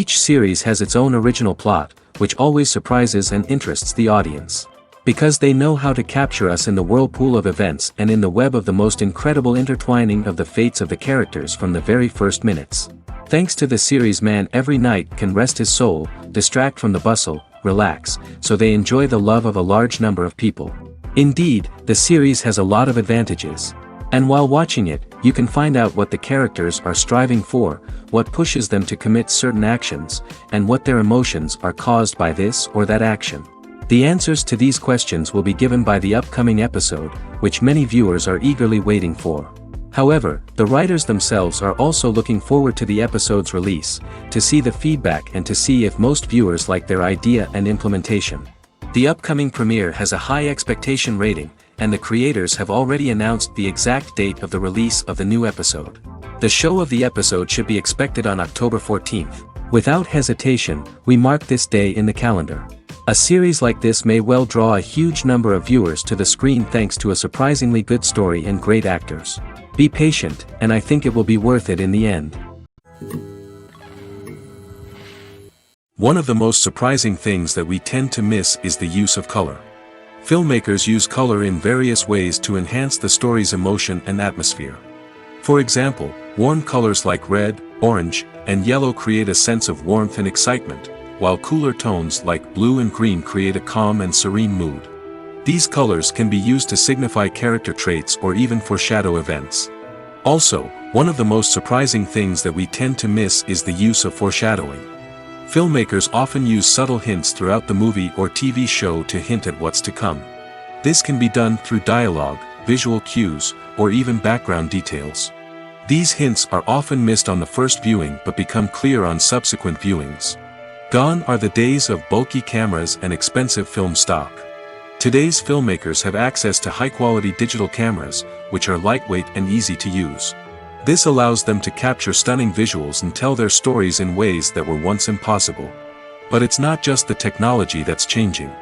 Each series has its own original plot, which always surprises and interests the audience. Because they know how to capture us in the whirlpool of events and in the web of the most incredible intertwining of the fates of the characters from the very first minutes. Thanks to the series, man every night can rest his soul, distract from the bustle, relax, so they enjoy the love of a large number of people. Indeed, the series has a lot of advantages. And while watching it, you can find out what the characters are striving for, what pushes them to commit certain actions, and what their emotions are caused by this or that action. The answers to these questions will be given by the upcoming episode, which many viewers are eagerly waiting for. However, the writers themselves are also looking forward to the episode's release, to see the feedback and to see if most viewers like their idea and implementation. The upcoming premiere has a high expectation rating, and the creators have already announced the exact date of the release of the new episode. The show of the episode should be expected on October 14th. Without hesitation, we mark this day in the calendar. A series like this may well draw a huge number of viewers to the screen thanks to a surprisingly good story and great actors. Be patient, and I think it will be worth it in the end. One of the most surprising things that we tend to miss is the use of color. Filmmakers use color in various ways to enhance the story's emotion and atmosphere. For example, warm colors like red, orange, and yellow create a sense of warmth and excitement, while cooler tones like blue and green create a calm and serene mood. These colors can be used to signify character traits or even foreshadow events. Also, one of the most surprising things that we tend to miss is the use of foreshadowing. Filmmakers often use subtle hints throughout the movie or TV show to hint at what's to come. This can be done through dialogue, visual cues, or even background details. These hints are often missed on the first viewing but become clear on subsequent viewings. Gone are the days of bulky cameras and expensive film stock. Today's filmmakers have access to high-quality digital cameras, which are lightweight and easy to use. This allows them to capture stunning visuals and tell their stories in ways that were once impossible. But it's not just the technology that's changing.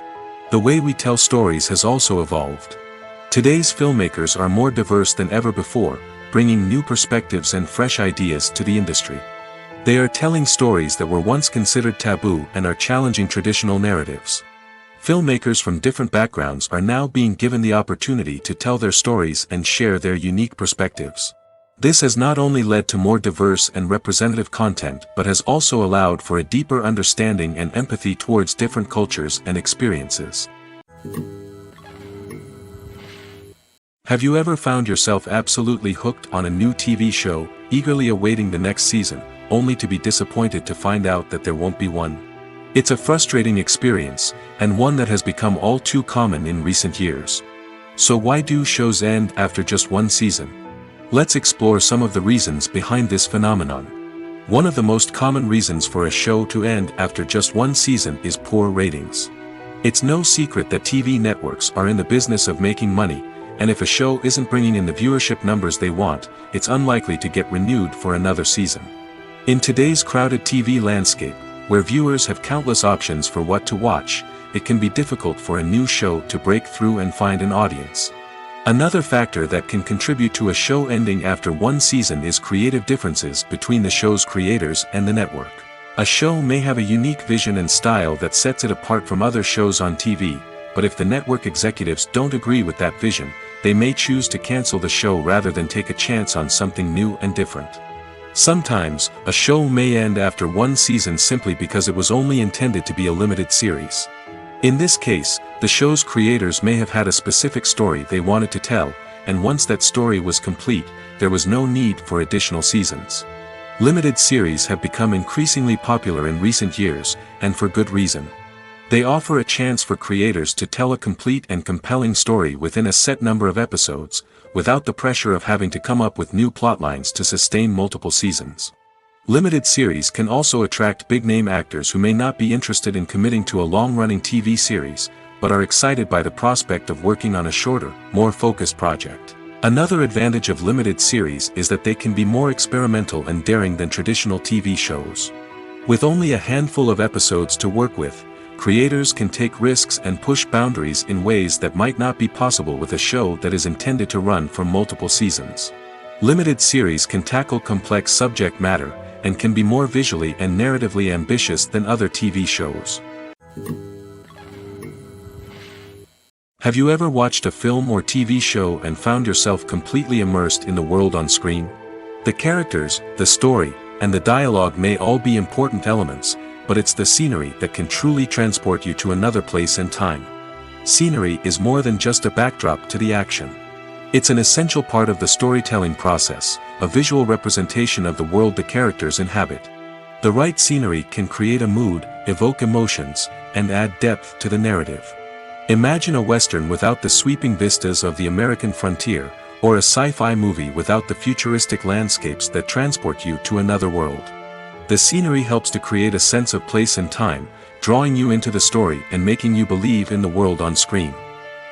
The way we tell stories has also evolved. Today's filmmakers are more diverse than ever before, bringing new perspectives and fresh ideas to the industry. They are telling stories that were once considered taboo and are challenging traditional narratives. Filmmakers from different backgrounds are now being given the opportunity to tell their stories and share their unique perspectives. This has not only led to more diverse and representative content but has also allowed for a deeper understanding and empathy towards different cultures and experiences. Have you ever found yourself absolutely hooked on a new TV show, eagerly awaiting the next season, only to be disappointed to find out that there won't be one? It's a frustrating experience, and one that has become all too common in recent years. So why do shows end after just one season? Let's explore some of the reasons behind this phenomenon. One of the most common reasons for a show to end after just one season is poor ratings. It's no secret that TV networks are in the business of making money, and if a show isn't bringing in the viewership numbers they want, it's unlikely to get renewed for another season. In today's crowded TV landscape, where viewers have countless options for what to watch, it can be difficult for a new show to break through and find an audience. Another factor that can contribute to a show ending after one season is creative differences between the show's creators and the network. A show may have a unique vision and style that sets it apart from other shows on TV, but if the network executives don't agree with that vision, they may choose to cancel the show rather than take a chance on something new and different. Sometimes, a show may end after one season simply because it was only intended to be a limited series. In this case, the show's creators may have had a specific story they wanted to tell, and once that story was complete, there was no need for additional seasons. Limited series have become increasingly popular in recent years, and for good reason. They offer a chance for creators to tell a complete and compelling story within a set number of episodes, without the pressure of having to come up with new plotlines to sustain multiple seasons. Limited series can also attract big-name actors who may not be interested in committing to a long-running TV series, but are excited by the prospect of working on a shorter, more focused project. Another advantage of limited series is that they can be more experimental and daring than traditional TV shows. With only a handful of episodes to work with, creators can take risks and push boundaries in ways that might not be possible with a show that is intended to run for multiple seasons. Limited series can tackle complex subject matter, and can be more visually and narratively ambitious than other TV shows. Have you ever watched a film or TV show and found yourself completely immersed in the world on screen? The characters, the story, and the dialogue may all be important elements, but it's the scenery that can truly transport you to another place and time. Scenery is more than just a backdrop to the action. It's an essential part of the storytelling process, a visual representation of the world the characters inhabit. The right scenery can create a mood, evoke emotions, and add depth to the narrative. Imagine a Western without the sweeping vistas of the American frontier, or a sci-fi movie without the futuristic landscapes that transport you to another world. The scenery helps to create a sense of place and time, drawing you into the story and making you believe in the world on screen.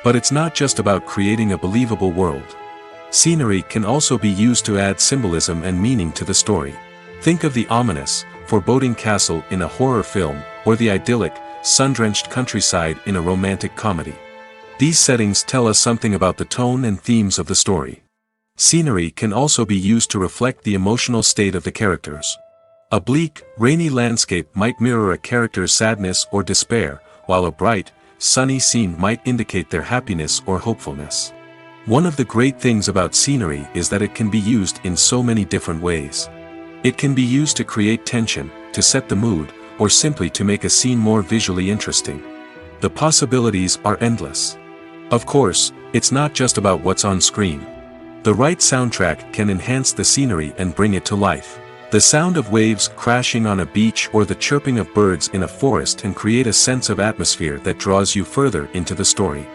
But it's not just about creating a believable world. Scenery can also be used to add symbolism and meaning to the story. Think of the ominous, foreboding castle in a horror film, or the idyllic, sun-drenched countryside in a romantic comedy. These settings tell us something about the tone and themes of the story. Scenery can also be used to reflect the emotional state of the characters. A bleak, rainy landscape might mirror a character's sadness or despair, while a bright, sunny scene might indicate their happiness or hopefulness. One of the great things about scenery is that it can be used in so many different ways. It can be used to create tension, to set the mood, or simply to make a scene more visually interesting. The possibilities are endless. Of course, it's not just about what's on screen. The right soundtrack can enhance the scenery and bring it to life. The sound of waves crashing on a beach or the chirping of birds in a forest can create a sense of atmosphere that draws you further into the story.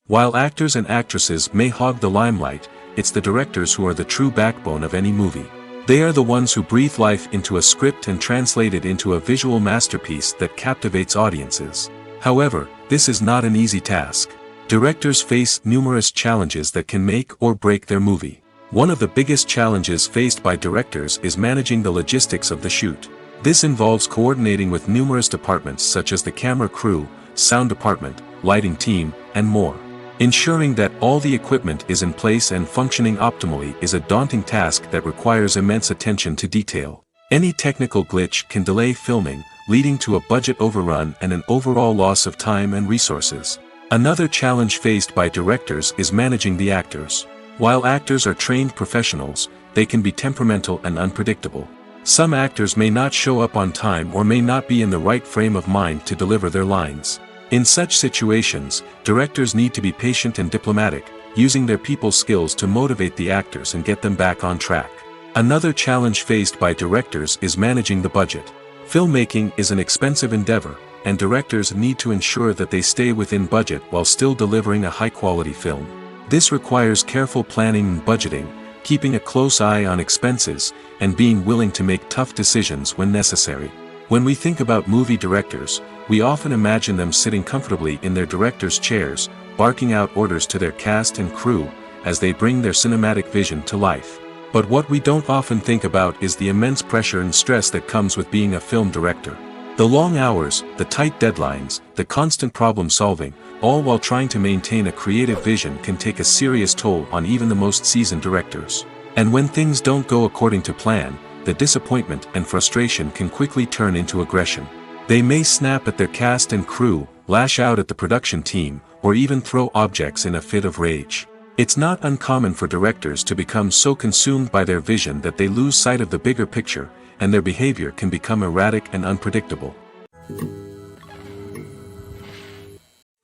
While actors and actresses may hog the limelight, it's the directors who are the true backbone of any movie. They are the ones who breathe life into a script and translate it into a visual masterpiece that captivates audiences. However, this is not an easy task. Directors face numerous challenges that can make or break their movie. One of the biggest challenges faced by directors is managing the logistics of the shoot. This involves coordinating with numerous departments such as the camera crew, sound department, lighting team, and more. Ensuring that all the equipment is in place and functioning optimally is a daunting task that requires immense attention to detail. Any technical glitch can delay filming, leading to a budget overrun and an overall loss of time and resources. Another challenge faced by directors is managing the actors. While actors are trained professionals, they can be temperamental and unpredictable. Some actors may not show up on time or may not be in the right frame of mind to deliver their lines. In such situations, directors need to be patient and diplomatic, using their people skills to motivate the actors and get them back on track. Another challenge faced by directors is managing the budget. Filmmaking is an expensive endeavor, and directors need to ensure that they stay within budget while still delivering a high-quality film. This requires careful planning and budgeting, keeping a close eye on expenses, and being willing to make tough decisions when necessary. When we think about movie directors, we often imagine them sitting comfortably in their director's chairs, barking out orders to their cast and crew, as they bring their cinematic vision to life. But what we don't often think about is the immense pressure and stress that comes with being a film director. The long hours, the tight deadlines, the constant problem solving, all while trying to maintain a creative vision can take a serious toll on even the most seasoned directors. And when things don't go according to plan, the disappointment and frustration can quickly turn into aggression. They may snap at their cast and crew, lash out at the production team, or even throw objects in a fit of rage. It's not uncommon for directors to become so consumed by their vision that they lose sight of the bigger picture, and their behavior can become erratic and unpredictable.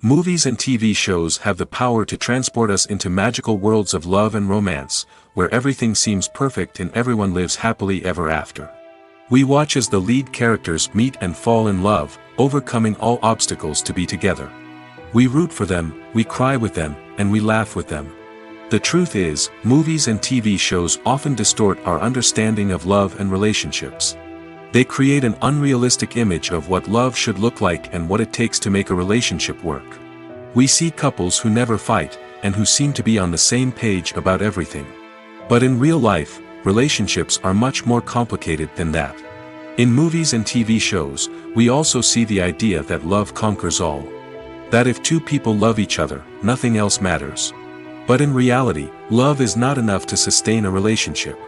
Movies and TV shows have the power to transport us into magical worlds of love and romance, where everything seems perfect and everyone lives happily ever after. We watch as the lead characters meet and fall in love, overcoming all obstacles to be together. We root for them, we cry with them, and we laugh with them. The truth is, movies and TV shows often distort our understanding of love and relationships. They create an unrealistic image of what love should look like and what it takes to make a relationship work. We see couples who never fight, and who seem to be on the same page about everything. But in real life, relationships are much more complicated than that. In movies and TV shows, we also see the idea that love conquers all. That if two people love each other, nothing else matters. But in reality, love is not enough to sustain a relationship.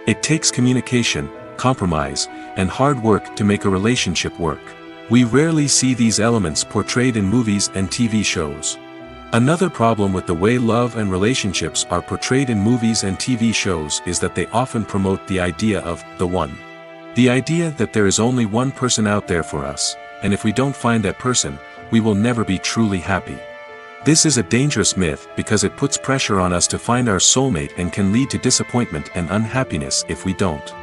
It takes communication, compromise, and hard work to make a relationship work. We rarely see these elements portrayed in movies and TV shows. Another problem with the way love and relationships are portrayed in movies and TV shows is that they often promote the idea of the one. The idea that there is only one person out there for us, and if we don't find that person, we will never be truly happy. This is a dangerous myth because it puts pressure on us to find our soulmate and can lead to disappointment and unhappiness if we don't.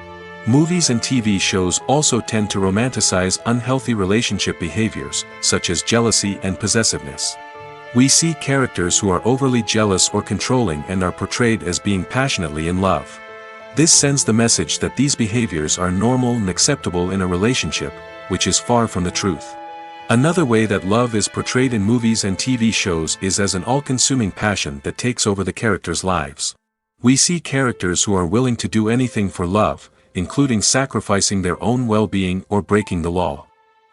Movies and TV shows also tend to romanticize unhealthy relationship behaviors, such as jealousy and possessiveness. We see characters who are overly jealous or controlling and are portrayed as being passionately in love. This sends the message that these behaviors are normal and acceptable in a relationship, which is far from the truth. Another way that love is portrayed in movies and TV shows is as an all-consuming passion that takes over the characters' lives. We see characters who are willing to do anything for love, including sacrificing their own well-being or breaking the law.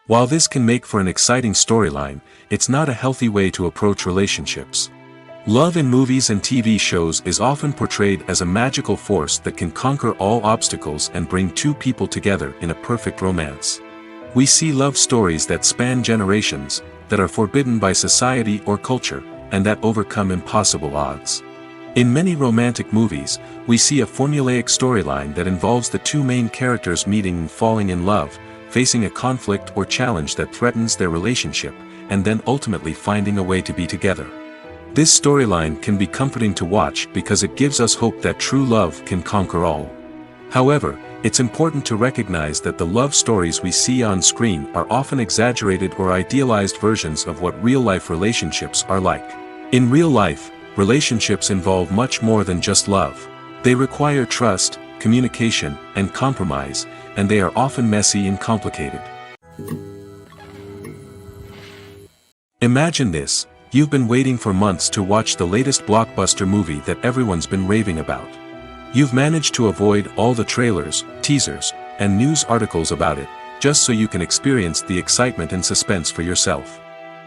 While this can make for an exciting storyline, it's not a healthy way to approach relationships. Love in movies and TV shows is often portrayed as a magical force that can conquer all obstacles and bring two people together in a perfect romance. We see love stories that span generations, that are forbidden by society or culture, and that overcome impossible odds. In many romantic movies, we see a formulaic storyline that involves the two main characters meeting and falling in love, facing a conflict or challenge that threatens their relationship, and then ultimately finding a way to be together. This storyline can be comforting to watch because it gives us hope that true love can conquer all. However, it's important to recognize that the love stories we see on screen are often exaggerated or idealized versions of what real-life relationships are like. In real life, relationships involve much more than just love. They require trust, communication, and compromise, and they are often messy and complicated. Imagine this: you've been waiting for months to watch the latest blockbuster movie that everyone's been raving about. You've managed to avoid all the trailers, teasers, and news articles about it, just so you can experience the excitement and suspense for yourself.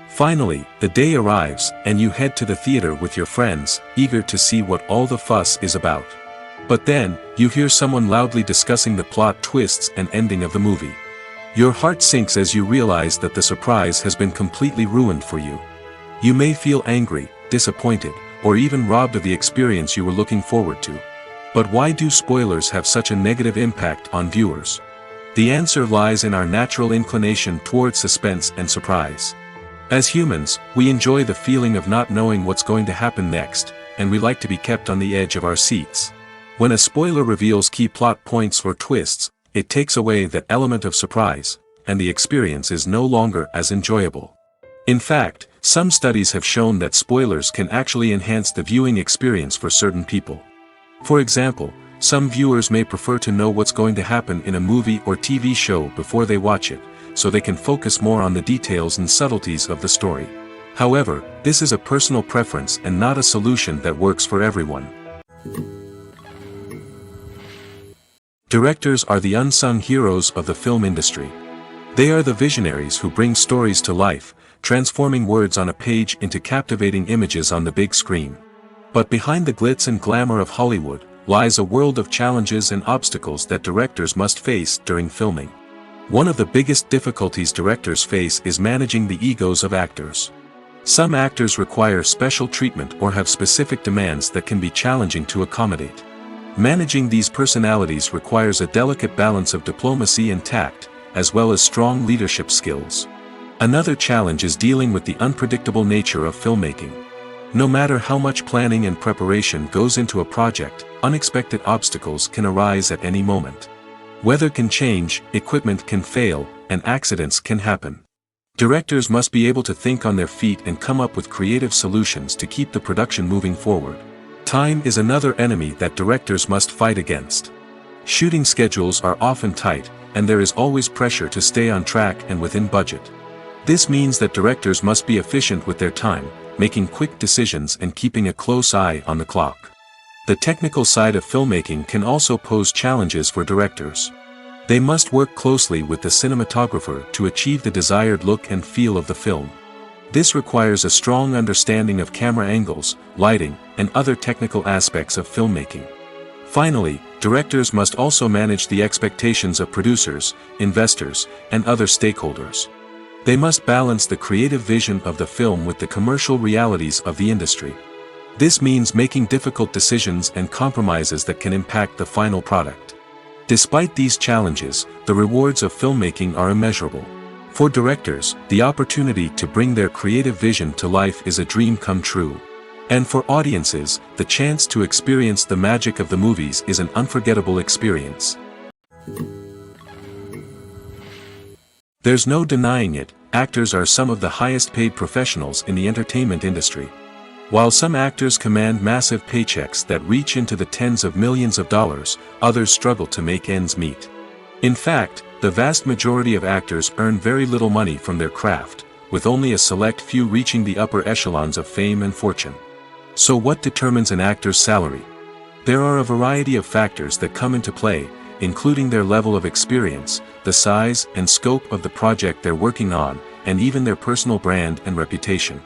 Finally, the day arrives, and you head to the theater with your friends, eager to see what all the fuss is about. But then, you hear someone loudly discussing the plot twists and ending of the movie. Your heart sinks as you realize that the surprise has been completely ruined for you. You may feel angry, disappointed, or even robbed of the experience you were looking forward to. But why do spoilers have such a negative impact on viewers? The answer lies in our natural inclination toward suspense and surprise. As humans, we enjoy the feeling of not knowing what's going to happen next, and we like to be kept on the edge of our seats. When a spoiler reveals key plot points or twists, it takes away that element of surprise, and the experience is no longer as enjoyable. In fact, some studies have shown that spoilers can actually enhance the viewing experience for certain people. For example, some viewers may prefer to know what's going to happen in a movie or TV show before they watch it, so they can focus more on the details and subtleties of the story. However, this is a personal preference and not a solution that works for everyone. Directors are the unsung heroes of the film industry. They are the visionaries who bring stories to life, transforming words on a page into captivating images on the big screen. But behind the glitz and glamour of Hollywood, lies a world of challenges and obstacles that directors must face during filming. One of the biggest difficulties directors face is managing the egos of actors. Some actors require special treatment or have specific demands that can be challenging to accommodate. Managing these personalities requires a delicate balance of diplomacy and tact, as well as strong leadership skills. Another challenge is dealing with the unpredictable nature of filmmaking. No matter how much planning and preparation goes into a project, unexpected obstacles can arise at any moment. Weather can change, equipment can fail, and accidents can happen. Directors must be able to think on their feet and come up with creative solutions to keep the production moving forward. Time is another enemy that directors must fight against. Shooting schedules are often tight, and there is always pressure to stay on track and within budget. This means that directors must be efficient with their time, making quick decisions and keeping a close eye on the clock. The technical side of filmmaking can also pose challenges for directors. They must work closely with the cinematographer to achieve the desired look and feel of the film. This requires a strong understanding of camera angles, lighting, and other technical aspects of filmmaking. Finally, directors must also manage the expectations of producers, investors, and other stakeholders. They must balance the creative vision of the film with the commercial realities of the industry. This means making difficult decisions and compromises that can impact the final product. Despite these challenges, the rewards of filmmaking are immeasurable. For directors, the opportunity to bring their creative vision to life is a dream come true. And for audiences, the chance to experience the magic of the movies is an unforgettable experience. There's no denying it, actors are some of the highest paid professionals in the entertainment industry. While some actors command massive paychecks that reach into the tens of millions of dollars, others struggle to make ends meet. In fact, the vast majority of actors earn very little money from their craft, with only a select few reaching the upper echelons of fame and fortune. So what determines an actor's salary? There are a variety of factors that come into play, including their level of experience, the size and scope of the project they're working on, and even their personal brand and reputation.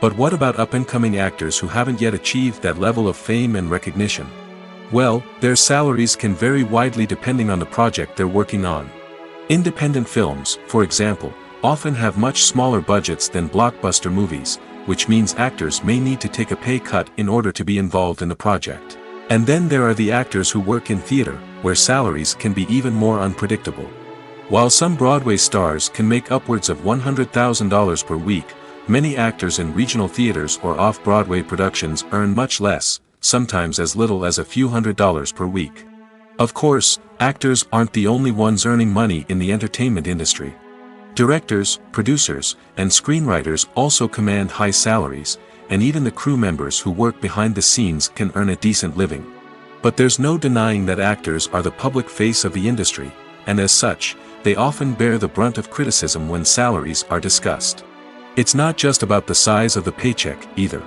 But what about up-and-coming actors who haven't yet achieved that level of fame and recognition? Well, their salaries can vary widely depending on the project they're working on. Independent films, for example, often have much smaller budgets than blockbuster movies, which means actors may need to take a pay cut in order to be involved in the project. And then there are the actors who work in theater, where salaries can be even more unpredictable. While some Broadway stars can make upwards of $100,000 per week, many actors in regional theaters or off-Broadway productions earn much less, sometimes as little as a few $100s per week. Of course, actors aren't the only ones earning money in the entertainment industry. Directors, producers, and screenwriters also command high salaries, and even the crew members who work behind the scenes can earn a decent living. But there's no denying that actors are the public face of the industry, and as such, they often bear the brunt of criticism when salaries are discussed. It's not just about the size of the paycheck, either.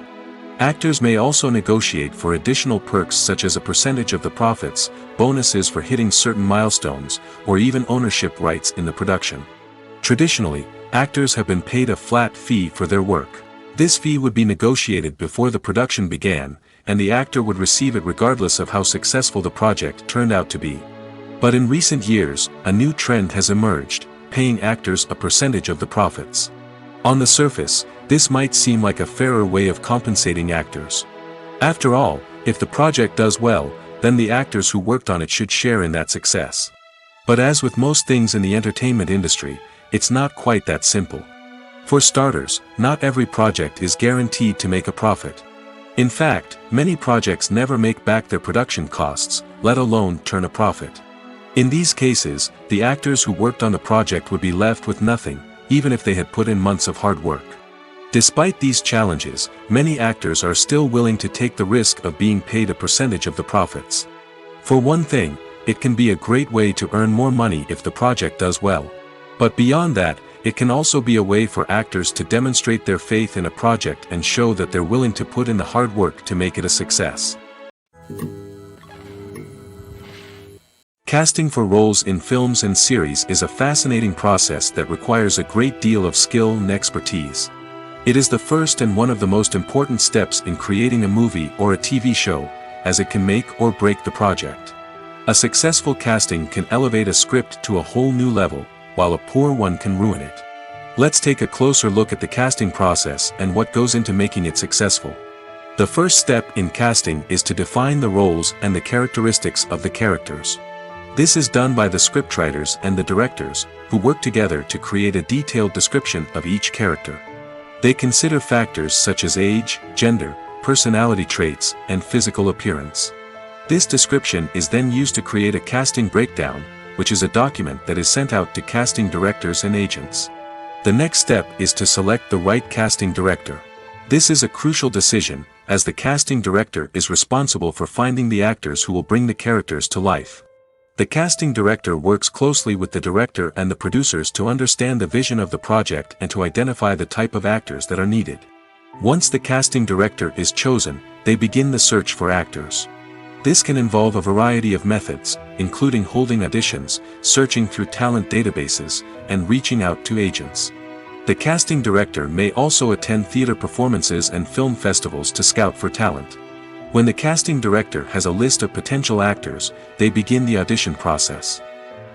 Actors may also negotiate for additional perks such as a percentage of the profits, bonuses for hitting certain milestones, or even ownership rights in the production. Traditionally, actors have been paid a flat fee for their work. This fee would be negotiated before the production began, and the actor would receive it regardless of how successful the project turned out to be. But in recent years, a new trend has emerged, paying actors a percentage of the profits. On the surface, this might seem like a fairer way of compensating actors. After all, if the project does well, then the actors who worked on it should share in that success. But as with most things in the entertainment industry, it's not quite that simple. For starters, not every project is guaranteed to make a profit. In fact, many projects never make back their production costs, let alone turn a profit. In these cases, the actors who worked on the project would be left with nothing, even if they had put in months of hard work. Despite these challenges, many actors are still willing to take the risk of being paid a percentage of the profits. For one thing, it can be a great way to earn more money if the project does well. But beyond that, it can also be a way for actors to demonstrate their faith in a project and show that they're willing to put in the hard work to make it a success. Casting for roles in films and series is a fascinating process that requires a great deal of skill and expertise. It is the first and one of the most important steps in creating a movie or a TV show, as it can make or break the project. A successful casting can elevate a script to a whole new level, while a poor one can ruin it. Let's take a closer look at the casting process and what goes into making it successful. The first step in casting is to define the roles and the characteristics of the characters. This is done by the scriptwriters and the directors, who work together to create a detailed description of each character. They consider factors such as age, gender, personality traits, and physical appearance. This description is then used to create a casting breakdown, which is a document that is sent out to casting directors and agents. The next step is to select the right casting director. This is a crucial decision, as the casting director is responsible for finding the actors who will bring the characters to life. The casting director works closely with the director and the producers to understand the vision of the project and to identify the type of actors that are needed. Once the casting director is chosen, they begin the search for actors. This can involve a variety of methods, including holding auditions, searching through talent databases, and reaching out to agents. The casting director may also attend theater performances and film festivals to scout for talent. When the casting director has a list of potential actors, they begin the audition process.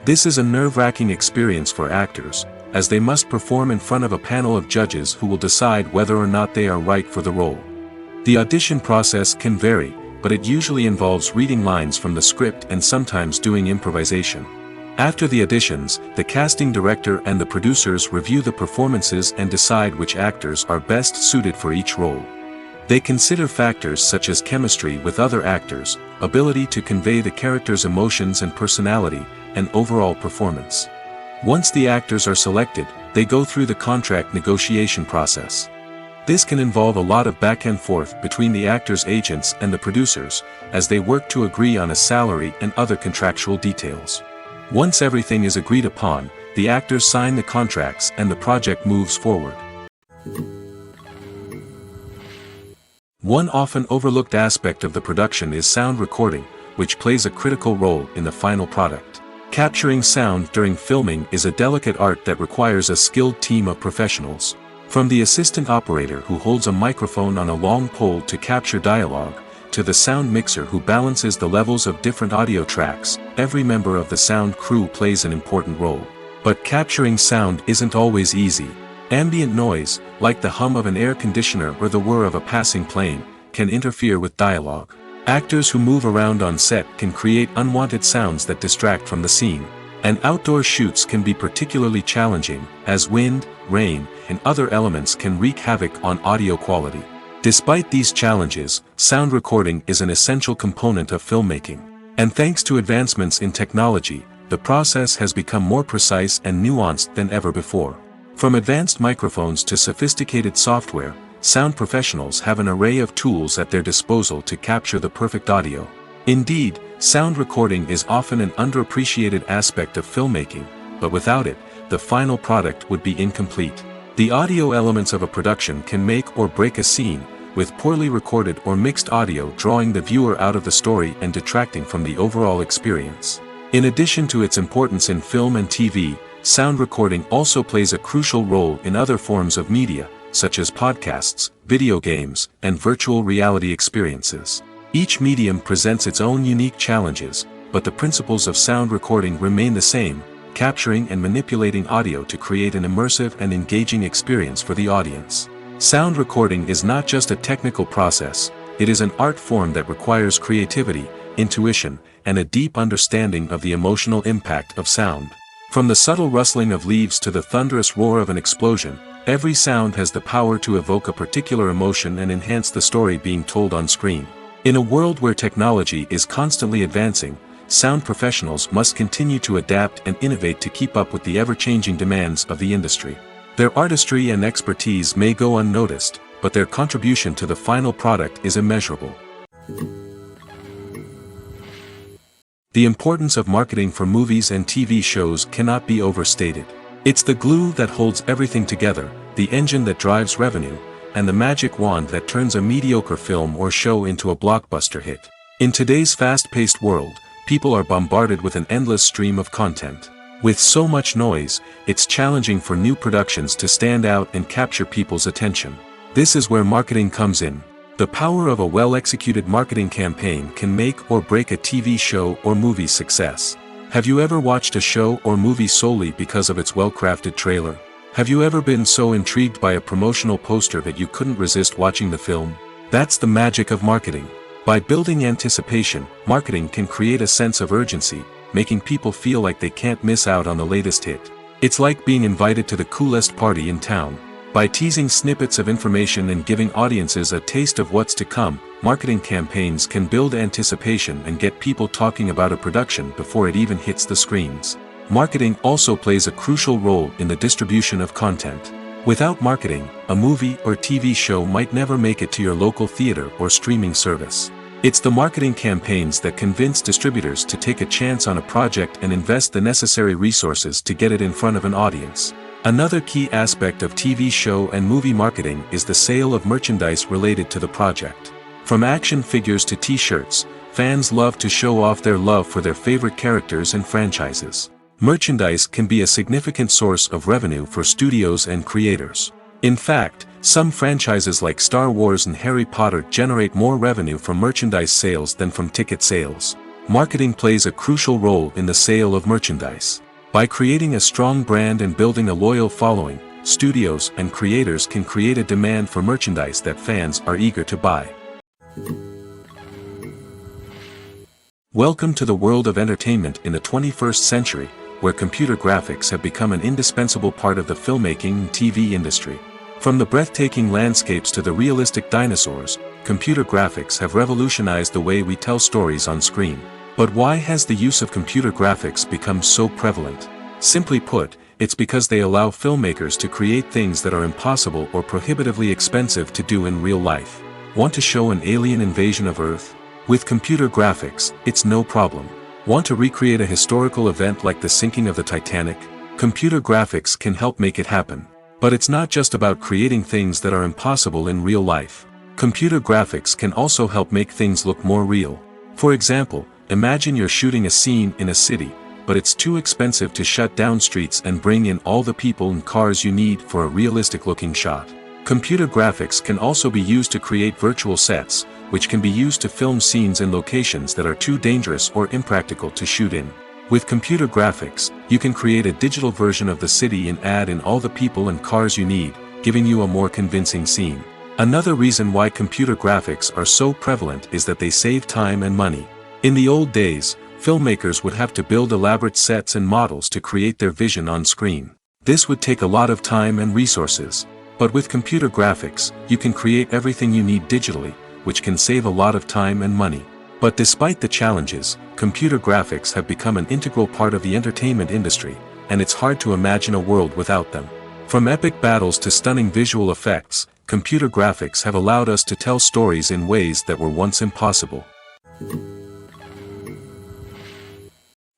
This is a nerve-wracking experience for actors, as they must perform in front of a panel of judges who will decide whether or not they are right for the role. The audition process can vary, but it usually involves reading lines from the script and sometimes doing improvisation. After the auditions, the casting director and the producers review the performances and decide which actors are best suited for each role. They consider factors such as chemistry with other actors, ability to convey the character's emotions and personality, and overall performance. Once the actors are selected, they go through the contract negotiation process. This can involve a lot of back and forth between the actors' agents and the producers, as they work to agree on a salary and other contractual details. Once everything is agreed upon, the actors sign the contracts and the project moves forward. One often overlooked aspect of the production is sound recording, which plays a critical role in the final product. Capturing sound during filming is a delicate art that requires a skilled team of professionals. From the assistant operator who holds a microphone on a long pole to capture dialogue, to the sound mixer who balances the levels of different audio tracks, every member of the sound crew plays an important role. But capturing sound isn't always easy. Ambient noise, like the hum of an air conditioner or the whir of a passing plane, can interfere with dialogue. Actors who move around on set can create unwanted sounds that distract from the scene. And outdoor shoots can be particularly challenging, as wind, rain, and other elements can wreak havoc on audio quality. Despite these challenges, sound recording is an essential component of filmmaking. And thanks to advancements in technology, the process has become more precise and nuanced than ever before. From advanced microphones to sophisticated software, sound professionals have an array of tools at their disposal to capture the perfect audio. Indeed, sound recording is often an underappreciated aspect of filmmaking, but without it, the final product would be incomplete. The audio elements of a production can make or break a scene, with poorly recorded or mixed audio drawing the viewer out of the story and detracting from the overall experience. In addition to its importance in film and TV, sound recording also plays a crucial role in other forms of media, such as podcasts, video games, and virtual reality experiences. Each medium presents its own unique challenges, but the principles of sound recording remain the same, capturing and manipulating audio to create an immersive and engaging experience for the audience. Sound recording is not just a technical process, it is an art form that requires creativity, intuition, and a deep understanding of the emotional impact of sound. From the subtle rustling of leaves to the thunderous roar of an explosion, every sound has the power to evoke a particular emotion and enhance the story being told on screen. In a world where technology is constantly advancing, sound professionals must continue to adapt and innovate to keep up with the ever-changing demands of the industry. Their artistry and expertise may go unnoticed, but their contribution to the final product is immeasurable. The importance of marketing for movies and TV shows cannot be overstated. It's the glue that holds everything together, the engine that drives revenue, and the magic wand that turns a mediocre film or show into a blockbuster hit. In today's fast-paced world, people are bombarded with an endless stream of content. With so much noise, it's challenging for new productions to stand out and capture people's attention. This is where marketing comes in. The power of a well-executed marketing campaign can make or break a TV show or movie's success. Have you ever watched a show or movie solely because of its well-crafted trailer? Have you ever been so intrigued by a promotional poster that you couldn't resist watching the film? That's the magic of marketing. By building anticipation, marketing can create a sense of urgency, making people feel like they can't miss out on the latest hit. It's like being invited to the coolest party in town. By teasing snippets of information and giving audiences a taste of what's to come, marketing campaigns can build anticipation and get people talking about a production before it even hits the screens. Marketing also plays a crucial role in the distribution of content. Without marketing, a movie or TV show might never make it to your local theater or streaming service. It's the marketing campaigns that convince distributors to take a chance on a project and invest the necessary resources to get it in front of an audience. Another key aspect of TV show and movie marketing is the sale of merchandise related to the project. From action figures to t-shirts, fans love to show off their love for their favorite characters and franchises. Merchandise can be a significant source of revenue for studios and creators. In fact, some franchises like Star Wars and Harry Potter generate more revenue from merchandise sales than from ticket sales. Marketing plays a crucial role in the sale of merchandise. By creating a strong brand and building a loyal following, studios and creators can create a demand for merchandise that fans are eager to buy. Welcome to the world of entertainment in the 21st century, where computer graphics have become an indispensable part of the filmmaking and TV industry. From the breathtaking landscapes to the realistic dinosaurs, computer graphics have revolutionized the way we tell stories on screen. But why has the use of computer graphics become so prevalent? Simply put, it's because they allow filmmakers to create things that are impossible or prohibitively expensive to do in real life. Want to show an alien invasion of Earth? With computer graphics, it's no problem. Want to recreate a historical event like the sinking of the Titanic? Computer graphics can help make it happen. But it's not just about creating things that are impossible in real life. Computer graphics can also help make things look more real. For example, imagine you're shooting a scene in a city, but it's too expensive to shut down streets and bring in all the people and cars you need for a realistic-looking shot. Computer graphics can also be used to create virtual sets, which can be used to film scenes in locations that are too dangerous or impractical to shoot in. With computer graphics, you can create a digital version of the city and add in all the people and cars you need, giving you a more convincing scene. Another reason why computer graphics are so prevalent is that they save time and money. In the old days, filmmakers would have to build elaborate sets and models to create their vision on screen. This would take a lot of time and resources. But with computer graphics, you can create everything you need digitally, which can save a lot of time and money. But despite the challenges, computer graphics have become an integral part of the entertainment industry, and it's hard to imagine a world without them. From epic battles to stunning visual effects, computer graphics have allowed us to tell stories in ways that were once impossible.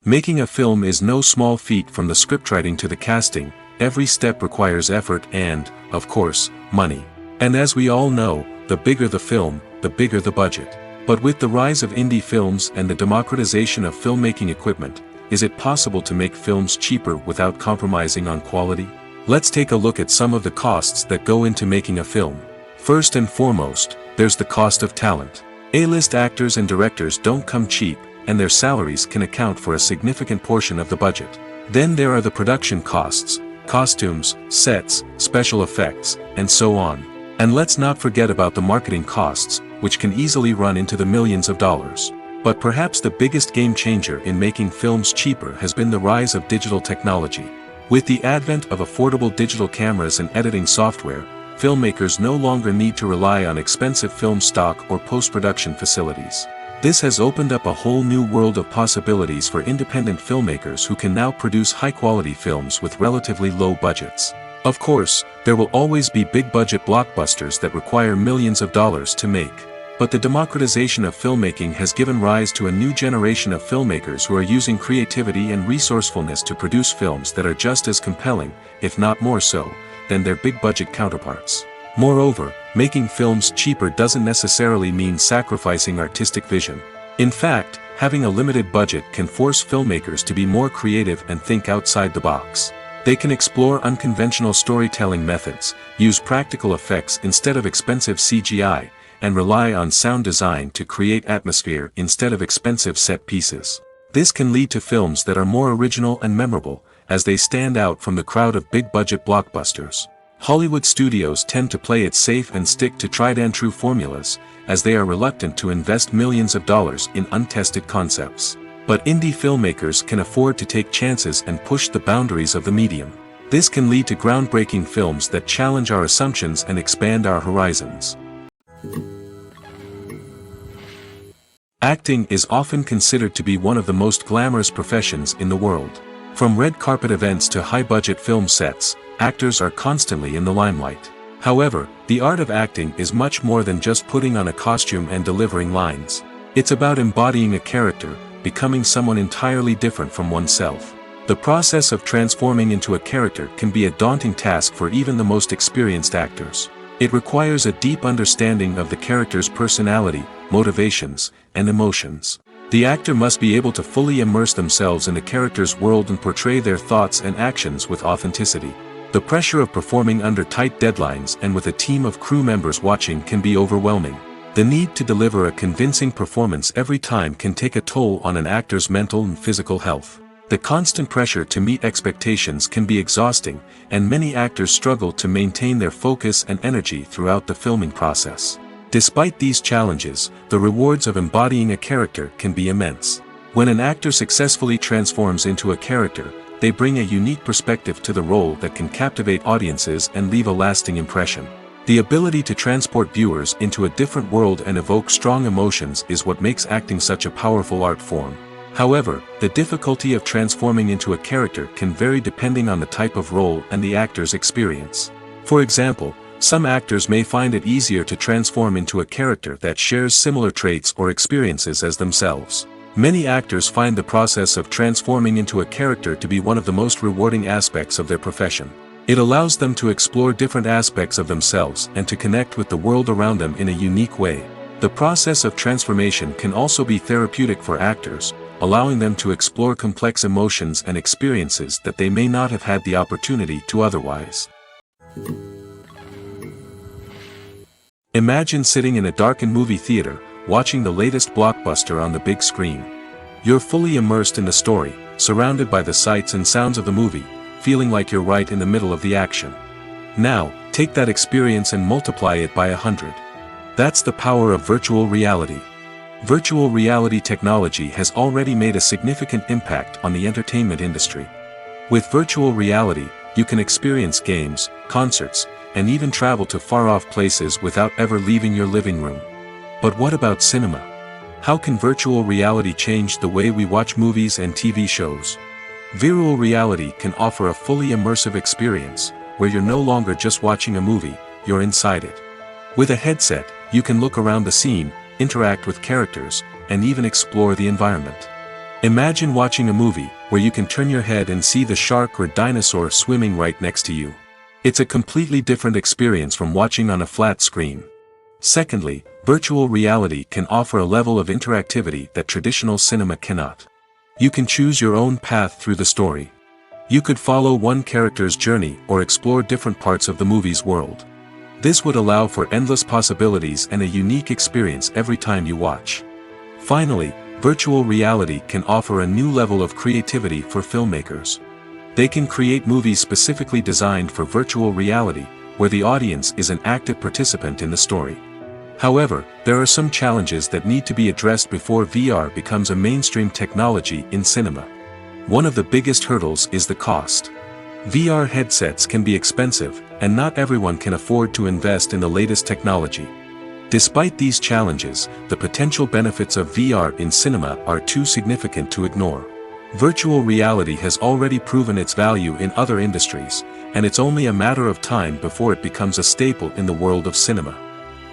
Making a film is no small feat. From the scriptwriting to the casting, every step requires effort and, of course, money. And as we all know, the bigger the film, the bigger the budget. But with the rise of indie films and the democratization of filmmaking equipment, is it possible to make films cheaper without compromising on quality? Let's take a look at some of the costs that go into making a film. First and foremost, there's the cost of talent. A-list actors and directors don't come cheap, and their salaries can account for a significant portion of the budget. Then there are the production costs, costumes, sets, special effects, and so on. And let's not forget about the marketing costs, which can easily run into the millions of dollars. But perhaps the biggest game changer in making films cheaper has been the rise of digital technology. With the advent of affordable digital cameras and editing software, filmmakers no longer need to rely on expensive film stock or post-production facilities. This has opened up a whole new world of possibilities for independent filmmakers who can now produce high-quality films with relatively low budgets. Of course, there will always be big-budget blockbusters that require millions of dollars to make. But the democratization of filmmaking has given rise to a new generation of filmmakers who are using creativity and resourcefulness to produce films that are just as compelling, if not more so, than their big-budget counterparts. Moreover, making films cheaper doesn't necessarily mean sacrificing artistic vision. In fact, having a limited budget can force filmmakers to be more creative and think outside the box. They can explore unconventional storytelling methods, use practical effects instead of expensive CGI, and rely on sound design to create atmosphere instead of expensive set pieces. This can lead to films that are more original and memorable, as they stand out from the crowd of big-budget blockbusters. Hollywood studios tend to play it safe and stick to tried-and-true formulas, as they are reluctant to invest millions of dollars in untested concepts. But indie filmmakers can afford to take chances and push the boundaries of the medium. This can lead to groundbreaking films that challenge our assumptions and expand our horizons. Acting is often considered to be one of the most glamorous professions in the world. From red carpet events to high-budget film sets, actors are constantly in the limelight. However, the art of acting is much more than just putting on a costume and delivering lines. It's about embodying a character, becoming someone entirely different from oneself. The process of transforming into a character can be a daunting task for even the most experienced actors. It requires a deep understanding of the character's personality, motivations, and emotions. The actor must be able to fully immerse themselves in the character's world and portray their thoughts and actions with authenticity. The pressure of performing under tight deadlines and with a team of crew members watching can be overwhelming. The need to deliver a convincing performance every time can take a toll on an actor's mental and physical health. The constant pressure to meet expectations can be exhausting, and many actors struggle to maintain their focus and energy throughout the filming process. Despite these challenges, the rewards of embodying a character can be immense. When an actor successfully transforms into a character, they bring a unique perspective to the role that can captivate audiences and leave a lasting impression. The ability to transport viewers into a different world and evoke strong emotions is what makes acting such a powerful art form. However, the difficulty of transforming into a character can vary depending on the type of role and the actor's experience. For example, some actors may find it easier to transform into a character that shares similar traits or experiences as themselves. Many actors find the process of transforming into a character to be one of the most rewarding aspects of their profession. It allows them to explore different aspects of themselves and to connect with the world around them in a unique way. The process of transformation can also be therapeutic for actors, allowing them to explore complex emotions and experiences that they may not have had the opportunity to otherwise. Imagine sitting in a darkened movie theater, watching the latest blockbuster on the big screen. You're fully immersed in the story, surrounded by the sights and sounds of the movie, feeling like you're right in the middle of the action. Now, take that experience and multiply it by 100. That's the power of virtual reality. Virtual reality technology has already made a significant impact on the entertainment industry. With virtual reality, you can experience games, concerts, and even travel to far-off places without ever leaving your living room. But what about cinema? How can virtual reality change the way we watch movies and TV shows? Virtual reality can offer a fully immersive experience, where you're no longer just watching a movie, you're inside it. With a headset, you can look around the scene, interact with characters, and even explore the environment. Imagine watching a movie, where you can turn your head and see the shark or dinosaur swimming right next to you. It's a completely different experience from watching on a flat screen. Secondly, virtual reality can offer a level of interactivity that traditional cinema cannot. You can choose your own path through the story. You could follow one character's journey or explore different parts of the movie's world. This would allow for endless possibilities and a unique experience every time you watch. Finally, virtual reality can offer a new level of creativity for filmmakers. They can create movies specifically designed for virtual reality, where the audience is an active participant in the story. However, there are some challenges that need to be addressed before VR becomes a mainstream technology in cinema. One of the biggest hurdles is the cost. VR headsets can be expensive, and not everyone can afford to invest in the latest technology. Despite these challenges, the potential benefits of VR in cinema are too significant to ignore. Virtual reality has already proven its value in other industries, and it's only a matter of time before it becomes a staple in the world of cinema.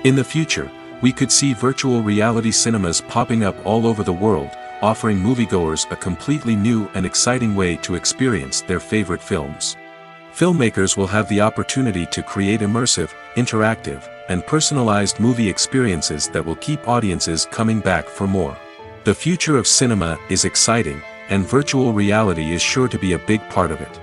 In the future, we could see virtual reality cinemas popping up all over the world, offering moviegoers a completely new and exciting way to experience their favorite films. Filmmakers will have the opportunity to create immersive, interactive, and personalized movie experiences that will keep audiences coming back for more. The future of cinema is exciting, and virtual reality is sure to be a big part of it.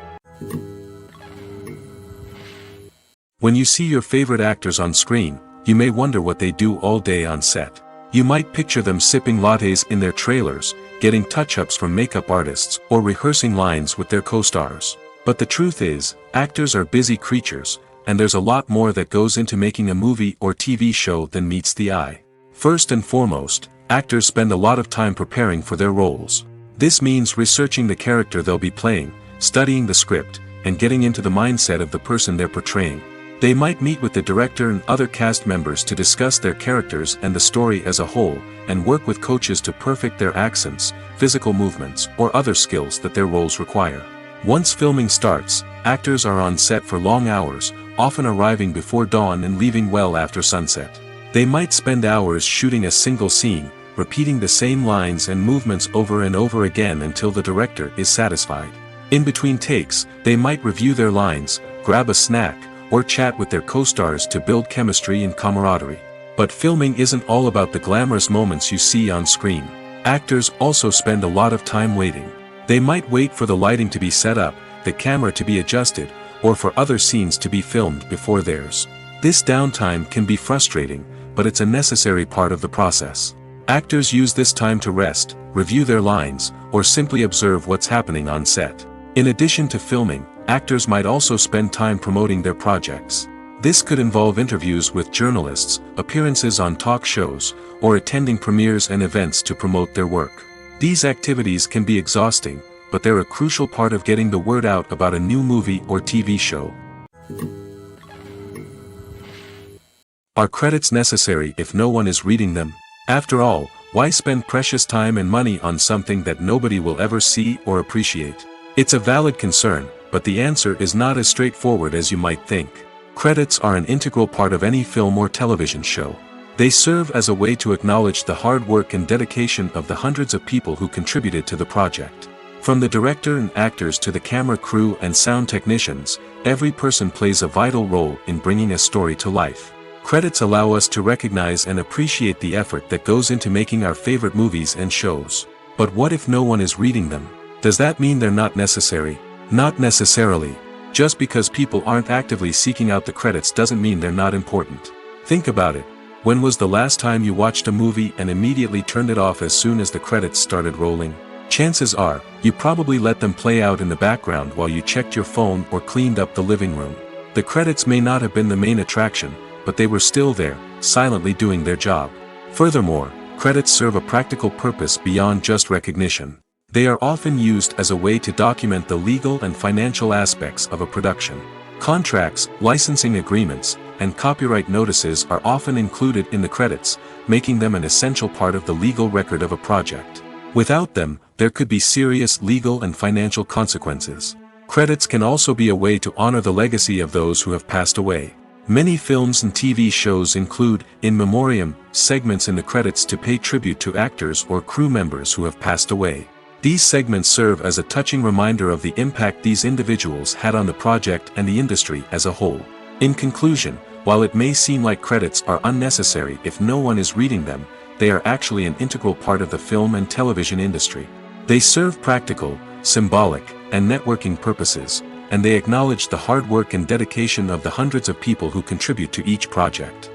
When you see your favorite actors on screen, you may wonder what they do all day on set. You might picture them sipping lattes in their trailers, getting touch-ups from makeup artists, or rehearsing lines with their co-stars. But the truth is, actors are busy creatures, and there's a lot more that goes into making a movie or TV show than meets the eye. First and foremost, actors spend a lot of time preparing for their roles. This means researching the character they'll be playing, studying the script, and getting into the mindset of the person they're portraying. They might meet with the director and other cast members to discuss their characters and the story as a whole, and work with coaches to perfect their accents, physical movements, or other skills that their roles require. Once filming starts, actors are on set for long hours, often arriving before dawn and leaving well after sunset. They might spend hours shooting a single scene, repeating the same lines and movements over and over again until the director is satisfied. In between takes, they might review their lines, grab a snack, or chat with their co-stars to build chemistry and camaraderie. But filming isn't all about the glamorous moments you see on screen. Actors also spend a lot of time waiting. They might wait for the lighting to be set up, the camera to be adjusted, or for other scenes to be filmed before theirs. This downtime can be frustrating, but it's a necessary part of the process. Actors use this time to rest, review their lines, or simply observe what's happening on set. In addition to filming, actors might also spend time promoting their projects. This could involve interviews with journalists, appearances on talk shows, or attending premieres and events to promote their work. These activities can be exhausting, but they're a crucial part of getting the word out about a new movie or TV show. Are credits necessary if no one is reading them? After all, why spend precious time and money on something that nobody will ever see or appreciate? It's a valid concern, but the answer is not as straightforward as you might think. Credits are an integral part of any film or television show. They serve as a way to acknowledge the hard work and dedication of the hundreds of people who contributed to the project. From the director and actors to the camera crew and sound technicians, every person plays a vital role in bringing a story to life. Credits allow us to recognize and appreciate the effort that goes into making our favorite movies and shows. But what if no one is reading them? Does that mean they're not necessary? Not necessarily. Just because people aren't actively seeking out the credits doesn't mean they're not important. Think about it. When was the last time you watched a movie and immediately turned it off as soon as the credits started rolling? Chances are, you probably let them play out in the background while you checked your phone or cleaned up the living room. The credits may not have been the main attraction, but they were still there, silently doing their job. Furthermore, credits serve a practical purpose beyond just recognition. They are often used as a way to document the legal and financial aspects of a production. Contracts, licensing agreements, and copyright notices are often included in the credits, making them an essential part of the legal record of a project. Without them, there could be serious legal and financial consequences. Credits can also be a way to honor the legacy of those who have passed away. Many films and TV shows include, in memoriam, segments in the credits to pay tribute to actors or crew members who have passed away. These segments serve as a touching reminder of the impact these individuals had on the project and the industry as a whole. In conclusion, while it may seem like credits are unnecessary if no one is reading them, they are actually an integral part of the film and television industry. They serve practical, symbolic, and networking purposes, and they acknowledge the hard work and dedication of the hundreds of people who contribute to each project.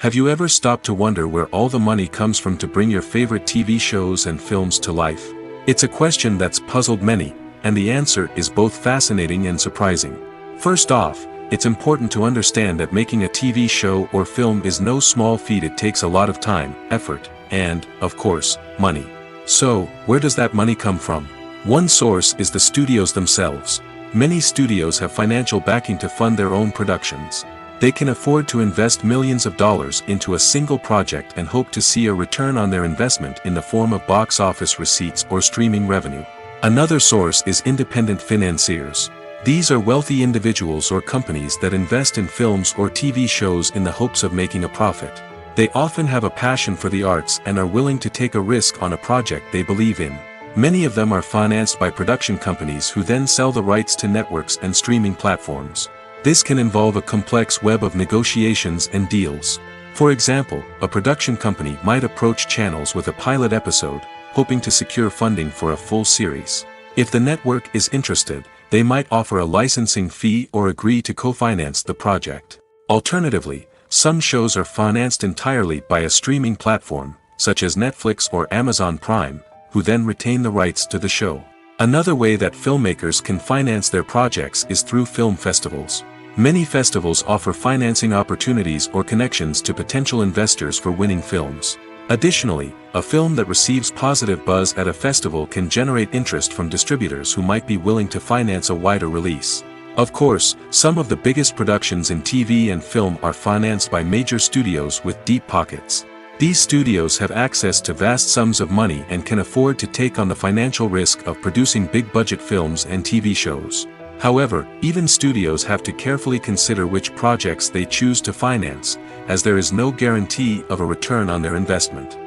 Have you ever stopped to wonder where all the money comes from to bring your favorite TV shows and films to life? It's a question that's puzzled many, and the answer is both fascinating and surprising. First off, it's important to understand that making a TV show or film is no small feat. It takes a lot of time, effort, and, of course, money. So, where does that money come from? One source is the studios themselves. Many studios have financial backing to fund their own productions. They can afford to invest millions of dollars into a single project and hope to see a return on their investment in the form of box office receipts or streaming revenue. Another source is independent financiers. These are wealthy individuals or companies that invest in films or TV shows in the hopes of making a profit. They often have a passion for the arts and are willing to take a risk on a project they believe in. Many of them are financed by production companies who then sell the rights to networks and streaming platforms. This can involve a complex web of negotiations and deals. For example, a production company might approach channels with a pilot episode, hoping to secure funding for a full series. If the network is interested, they might offer a licensing fee or agree to co-finance the project. Alternatively, some shows are financed entirely by a streaming platform, such as Netflix or Amazon Prime, who then retain the rights to the show. Another way that filmmakers can finance their projects is through film festivals. Many festivals offer financing opportunities or connections to potential investors for winning films. Additionally, a film that receives positive buzz at a festival can generate interest from distributors who might be willing to finance a wider release. Of course, some of the biggest productions in TV and film are financed by major studios with deep pockets. These studios have access to vast sums of money and can afford to take on the financial risk of producing big-budget films and TV shows. However, even studios have to carefully consider which projects they choose to finance, as there is no guarantee of a return on their investment.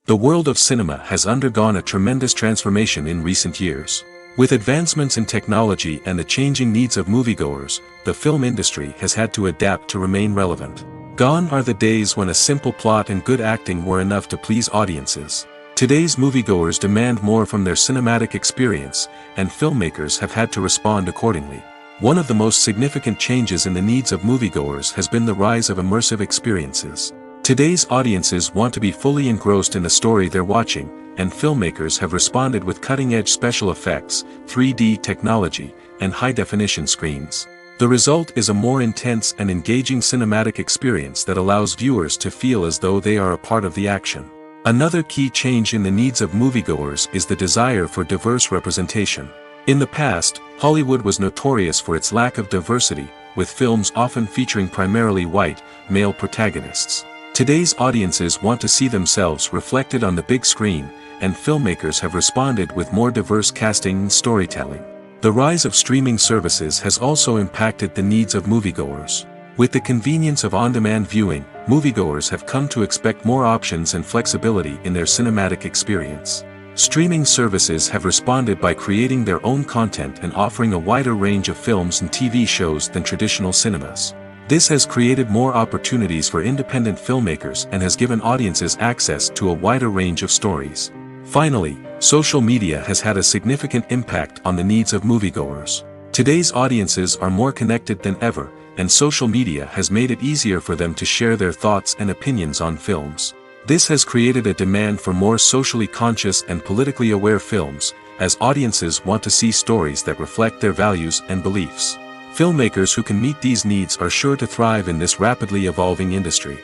The world of cinema has undergone a tremendous transformation in recent years. With advancements in technology and the changing needs of moviegoers, the film industry has had to adapt to remain relevant. Gone are the days when a simple plot and good acting were enough to please audiences. Today's moviegoers demand more from their cinematic experience, and filmmakers have had to respond accordingly. One of the most significant changes in the needs of moviegoers has been the rise of immersive experiences. Today's audiences want to be fully engrossed in the story they're watching, and filmmakers have responded with cutting-edge special effects, 3D technology, and high-definition screens. The result is a more intense and engaging cinematic experience that allows viewers to feel as though they are a part of the action. Another key change in the needs of moviegoers is the desire for diverse representation. In the past, Hollywood was notorious for its lack of diversity, with films often featuring primarily white, male protagonists. Today's audiences want to see themselves reflected on the big screen, and filmmakers have responded with more diverse casting and storytelling. The rise of streaming services has also impacted the needs of moviegoers. With the convenience of on-demand viewing, moviegoers have come to expect more options and flexibility in their cinematic experience. Streaming services have responded by creating their own content and offering a wider range of films and TV shows than traditional cinemas. This has created more opportunities for independent filmmakers and has given audiences access to a wider range of stories. Finally, social media has had a significant impact on the needs of moviegoers. Today's audiences are more connected than ever, and social media has made it easier for them to share their thoughts and opinions on films. This has created a demand for more socially conscious and politically aware films, as audiences want to see stories that reflect their values and beliefs. Filmmakers who can meet these needs are sure to thrive in this rapidly evolving industry.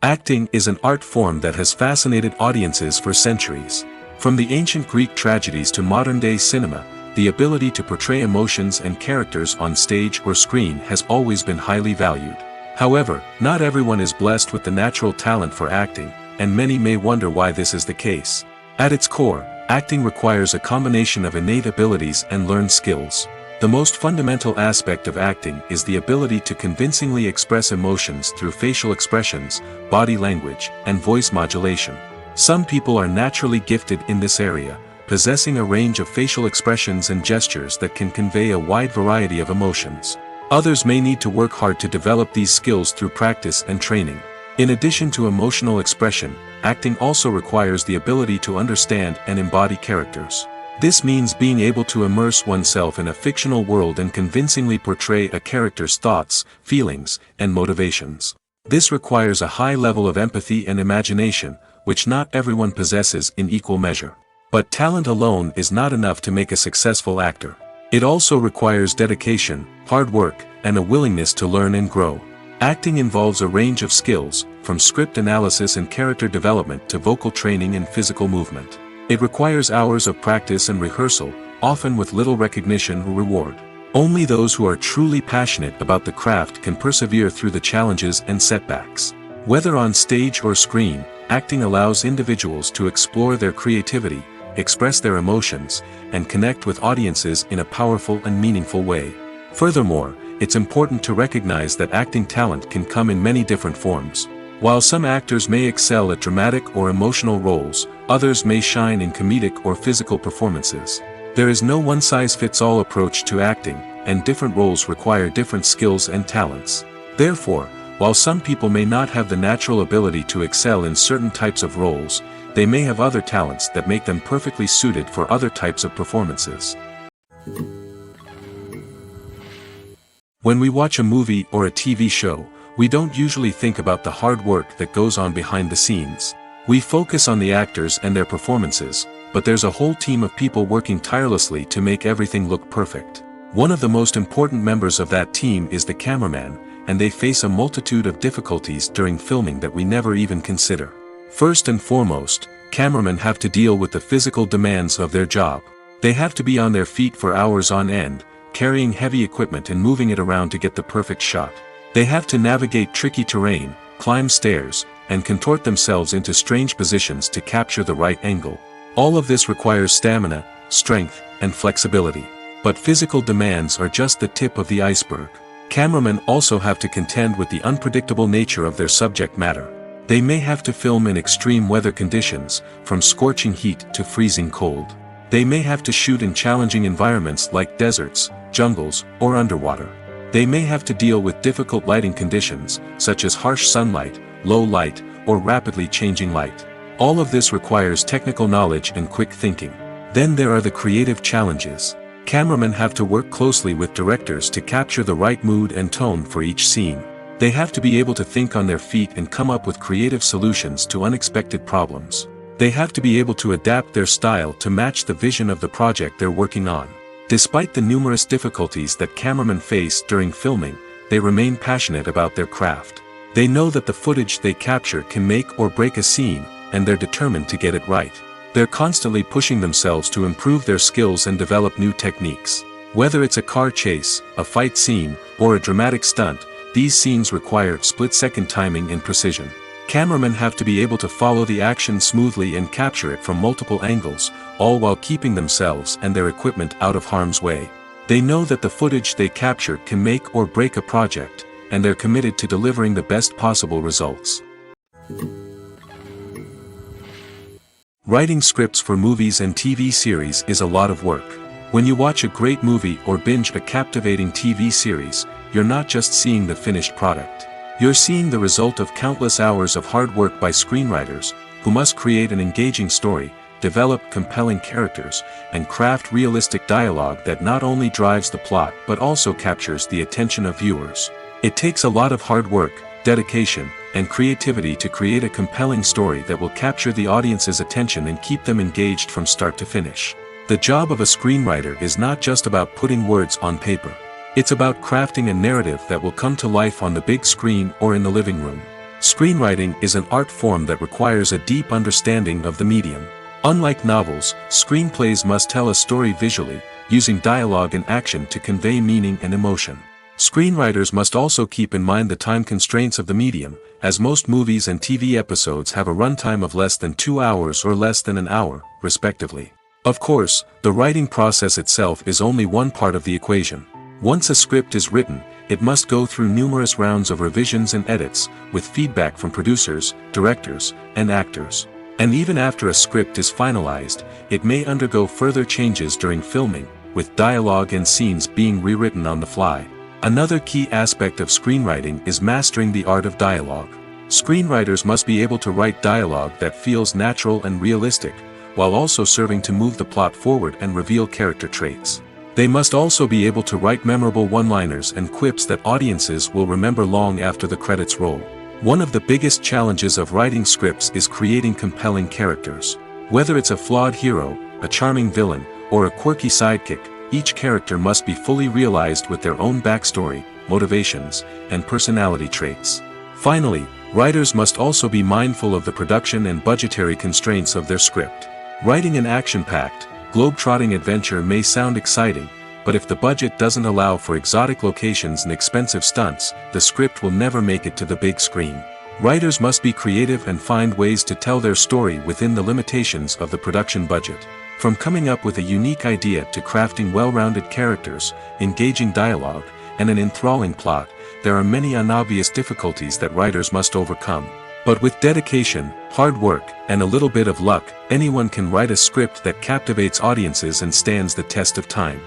Acting is an art form that has fascinated audiences for centuries. From the ancient Greek tragedies to modern-day cinema, the ability to portray emotions and characters on stage or screen has always been highly valued. However, not everyone is blessed with the natural talent for acting, and many may wonder why this is the case. At its core, acting requires a combination of innate abilities and learned skills. The most fundamental aspect of acting is the ability to convincingly express emotions through facial expressions, body language, and voice modulation. Some people are naturally gifted in this area, possessing a range of facial expressions and gestures that can convey a wide variety of emotions. Others may need to work hard to develop these skills through practice and training. In addition to emotional expression, acting also requires the ability to understand and embody characters. This means being able to immerse oneself in a fictional world and convincingly portray a character's thoughts, feelings, and motivations. This requires a high level of empathy and imagination, which not everyone possesses in equal measure. But talent alone is not enough to make a successful actor. It also requires dedication, hard work, and a willingness to learn and grow. Acting involves a range of skills, from script analysis and character development to vocal training and physical movement. It requires hours of practice and rehearsal, often with little recognition or reward. Only those who are truly passionate about the craft can persevere through the challenges and setbacks. Whether on stage or screen, acting allows individuals to explore their creativity, express their emotions, and connect with audiences in a powerful and meaningful way. Furthermore, it's important to recognize that acting talent can come in many different forms. While some actors may excel at dramatic or emotional roles, others may shine in comedic or physical performances. There is no one-size-fits-all approach to acting, and different roles require different skills and talents. Therefore, while some people may not have the natural ability to excel in certain types of roles, they may have other talents that make them perfectly suited for other types of performances. When we watch a movie or a TV show, we don't usually think about the hard work that goes on behind the scenes. We focus on the actors and their performances, but there's a whole team of people working tirelessly to make everything look perfect. One of the most important members of that team is the cameraman, and they face a multitude of difficulties during filming that we never even consider. First and foremost, cameramen have to deal with the physical demands of their job. They have to be on their feet for hours on end, carrying heavy equipment and moving it around to get the perfect shot. They have to navigate tricky terrain, climb stairs, and contort themselves into strange positions to capture the right angle. All of this requires stamina, strength, and flexibility. But physical demands are just the tip of the iceberg. Cameramen also have to contend with the unpredictable nature of their subject matter. They may have to film in extreme weather conditions, from scorching heat to freezing cold. They may have to shoot in challenging environments like deserts, jungles, or underwater. They may have to deal with difficult lighting conditions, such as harsh sunlight, low light, or rapidly changing light. All of this requires technical knowledge and quick thinking. Then there are the creative challenges. Cameramen have to work closely with directors to capture the right mood and tone for each scene. They have to be able to think on their feet and come up with creative solutions to unexpected problems. They have to be able to adapt their style to match the vision of the project they're working on. Despite the numerous difficulties that cameramen face during filming, they remain passionate about their craft. They know that the footage they capture can make or break a scene, and they're determined to get it right. They're constantly pushing themselves to improve their skills and develop new techniques. Whether it's a car chase, a fight scene, or a dramatic stunt, these scenes require split-second timing and precision. Cameramen have to be able to follow the action smoothly and capture it from multiple angles, all while keeping themselves and their equipment out of harm's way. They know that the footage they capture can make or break a project, and they're committed to delivering the best possible results. Writing scripts for movies and TV series is a lot of work. When you watch a great movie or binge a captivating TV series, you're not just seeing the finished product. You're seeing the result of countless hours of hard work by screenwriters, who must create an engaging story, develop compelling characters, and craft realistic dialogue that not only drives the plot but also captures the attention of viewers. It takes a lot of hard work, dedication, and creativity to create a compelling story that will capture the audience's attention and keep them engaged from start to finish. The job of a screenwriter is not just about putting words on paper. It's about crafting a narrative that will come to life on the big screen or in the living room. Screenwriting is an art form that requires a deep understanding of the medium. Unlike novels, screenplays must tell a story visually, using dialogue and action to convey meaning and emotion. Screenwriters must also keep in mind the time constraints of the medium, as most movies and TV episodes have a runtime of less than 2 hours or less than an hour, respectively. Of course, the writing process itself is only one part of the equation. Once a script is written, it must go through numerous rounds of revisions and edits, with feedback from producers, directors, and actors. And even after a script is finalized, it may undergo further changes during filming, with dialogue and scenes being rewritten on the fly. Another key aspect of screenwriting is mastering the art of dialogue. Screenwriters must be able to write dialogue that feels natural and realistic, while also serving to move the plot forward and reveal character traits. They must also be able to write memorable one-liners and quips that audiences will remember long after the credits roll. One of the biggest challenges of writing scripts is creating compelling characters. Whether it's a flawed hero, a charming villain, or a quirky sidekick, each character must be fully realized with their own backstory, motivations, and personality traits. Finally, writers must also be mindful of the production and budgetary constraints of their script. Writing an action-packed, globe-trotting adventure may sound exciting, but if the budget doesn't allow for exotic locations and expensive stunts, the script will never make it to the big screen. Writers must be creative and find ways to tell their story within the limitations of the production budget. From coming up with a unique idea to crafting well-rounded characters, engaging dialogue, and an enthralling plot, there are many unobvious difficulties that writers must overcome. But with dedication, hard work, and a little bit of luck, anyone can write a script that captivates audiences and stands the test of time.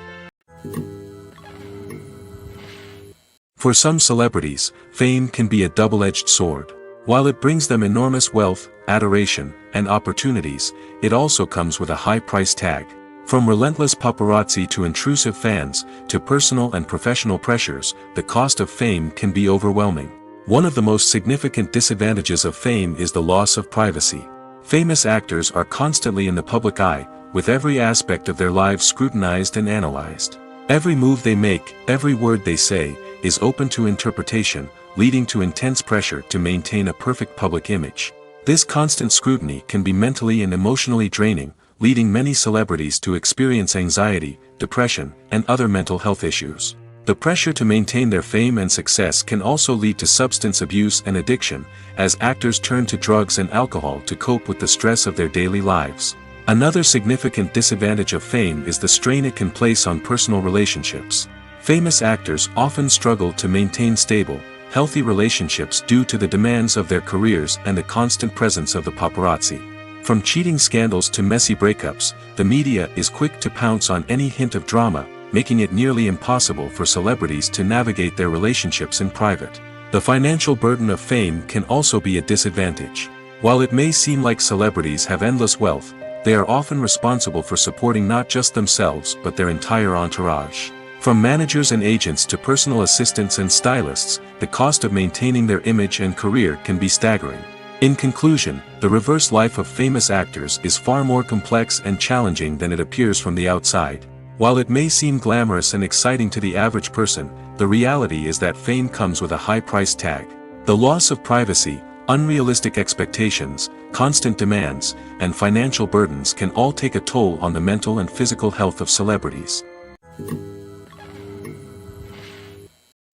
For some celebrities, fame can be a double-edged sword. While it brings them enormous wealth, adoration, and opportunities, it also comes with a high price tag. From relentless paparazzi to intrusive fans, to personal and professional pressures, the cost of fame can be overwhelming. One of the most significant disadvantages of fame is the loss of privacy. Famous actors are constantly in the public eye, with every aspect of their lives scrutinized and analyzed. Every move they make, every word they say, is open to interpretation, leading to intense pressure to maintain a perfect public image. This constant scrutiny can be mentally and emotionally draining, leading many celebrities to experience anxiety, depression, and other mental health issues. The pressure to maintain their fame and success can also lead to substance abuse and addiction, as actors turn to drugs and alcohol to cope with the stress of their daily lives. Another significant disadvantage of fame is the strain it can place on personal relationships. Famous actors often struggle to maintain stable, healthy relationships due to the demands of their careers and the constant presence of the paparazzi. From cheating scandals to messy breakups, the media is quick to pounce on any hint of drama, making it nearly impossible for celebrities to navigate their relationships in private. The financial burden of fame can also be a disadvantage. While it may seem like celebrities have endless wealth, they are often responsible for supporting not just themselves but their entire entourage. From managers and agents to personal assistants and stylists, the cost of maintaining their image and career can be staggering. In conclusion, the reverse life of famous actors is far more complex and challenging than it appears from the outside. While it may seem glamorous and exciting to the average person, the reality is that fame comes with a high price tag. The loss of privacy, unrealistic expectations, constant demands, and financial burdens can all take a toll on the mental and physical health of celebrities.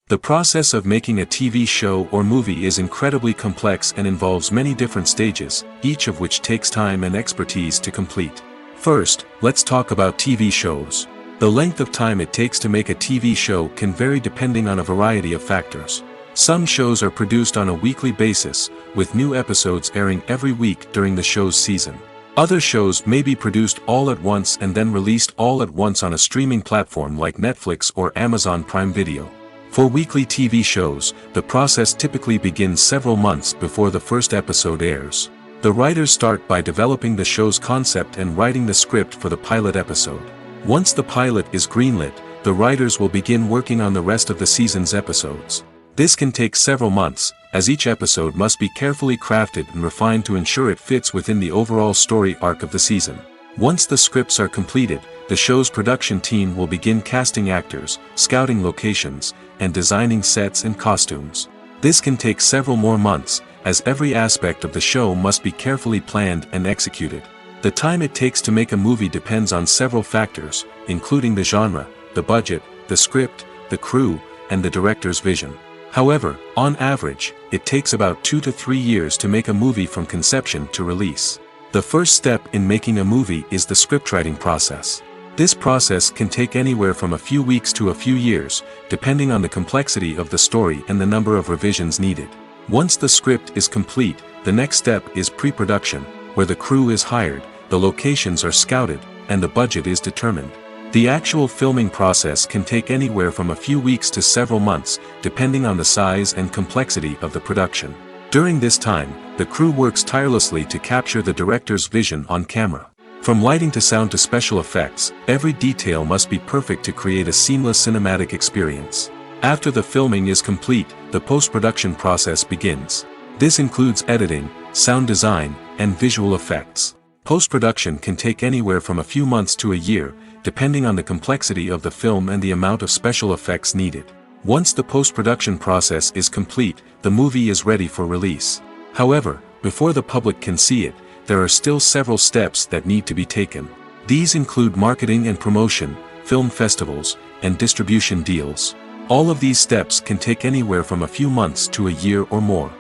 The process of making a TV show or movie is incredibly complex and involves many different stages, each of which takes time and expertise to complete. First, let's talk about TV shows. The length of time it takes to make a TV show can vary depending on a variety of factors. Some shows are produced on a weekly basis, with new episodes airing every week during the show's season. Other shows may be produced all at once and then released all at once on a streaming platform like Netflix or Amazon Prime Video. For weekly TV shows, the process typically begins several months before the first episode airs. The writers start by developing the show's concept and writing the script for the pilot episode. Once the pilot is greenlit, the writers will begin working on the rest of the season's episodes. This can take several months, as each episode must be carefully crafted and refined to ensure it fits within the overall story arc of the season. Once the scripts are completed, the show's production team will begin casting actors, scouting locations, and designing sets and costumes. This can take several more months, as every aspect of the show must be carefully planned and executed. The time it takes to make a movie depends on several factors, including the genre, the budget, the script, the crew, and the director's vision. However, on average, it takes about 2 to 3 years to make a movie from conception to release. The first step in making a movie is the scriptwriting process. This process can take anywhere from a few weeks to a few years, depending on the complexity of the story and the number of revisions needed. Once the script is complete, the next step is pre-production, where the crew is hired, the locations are scouted, and the budget is determined. The actual filming process can take anywhere from a few weeks to several months, depending on the size and complexity of the production. During this time, the crew works tirelessly to capture the director's vision on camera. From lighting to sound to special effects, every detail must be perfect to create a seamless cinematic experience. After the filming is complete, the post-production process begins. This includes editing, sound design, and visual effects. Post-production can take anywhere from a few months to a year, depending on the complexity of the film and the amount of special effects needed. Once the post-production process is complete, the movie is ready for release. However, before the public can see it, there are still several steps that need to be taken. These include marketing and promotion, film festivals, and distribution deals. All of these steps can take anywhere from a few months to a year or more.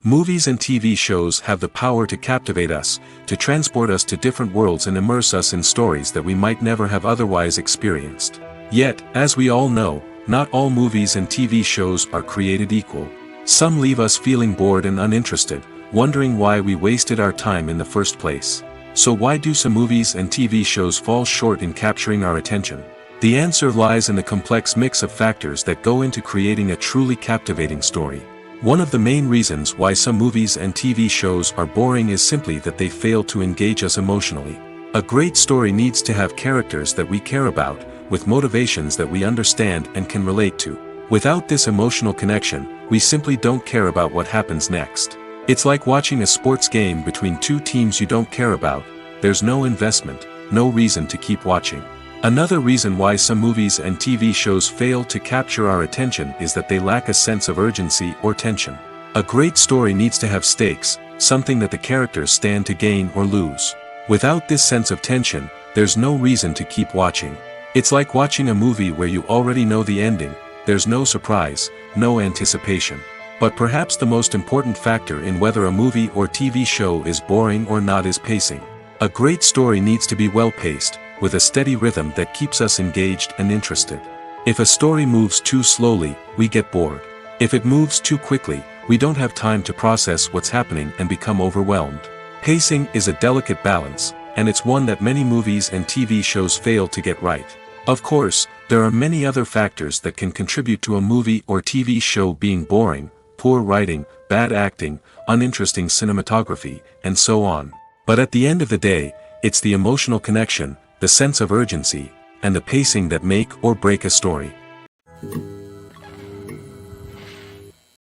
Movies and TV shows have the power to captivate us, to transport us to different worlds and immerse us in stories that we might never have otherwise experienced. Yet, as we all know, not all movies and TV shows are created equal. Some leave us feeling bored and uninterested, wondering why we wasted our time in the first place. So why do some movies and TV shows fall short in capturing our attention? The answer lies in the complex mix of factors that go into creating a truly captivating story. One of the main reasons why some movies and TV shows are boring is simply that they fail to engage us emotionally. A great story needs to have characters that we care about, with motivations that we understand and can relate to. Without this emotional connection, we simply don't care about what happens next. It's like watching a sports game between two teams you don't care about. There's no investment, no reason to keep watching. Another reason why some movies and TV shows fail to capture our attention is that they lack a sense of urgency or tension. A great story needs to have stakes, something that the characters stand to gain or lose. Without this sense of tension, there's no reason to keep watching. It's like watching a movie where you already know the ending. There's no surprise, no anticipation. But perhaps the most important factor in whether a movie or TV show is boring or not is pacing. A great story needs to be well paced, with a steady rhythm that keeps us engaged and interested. If a story moves too slowly, we get bored. If it moves too quickly, we don't have time to process what's happening and become overwhelmed. Pacing is a delicate balance, and it's one that many movies and TV shows fail to get right. Of course, there are many other factors that can contribute to a movie or TV show being boring: poor writing, bad acting, uninteresting cinematography, and so on. But at the end of the day, it's the emotional connection, the sense of urgency, and the pacing that make or break a story.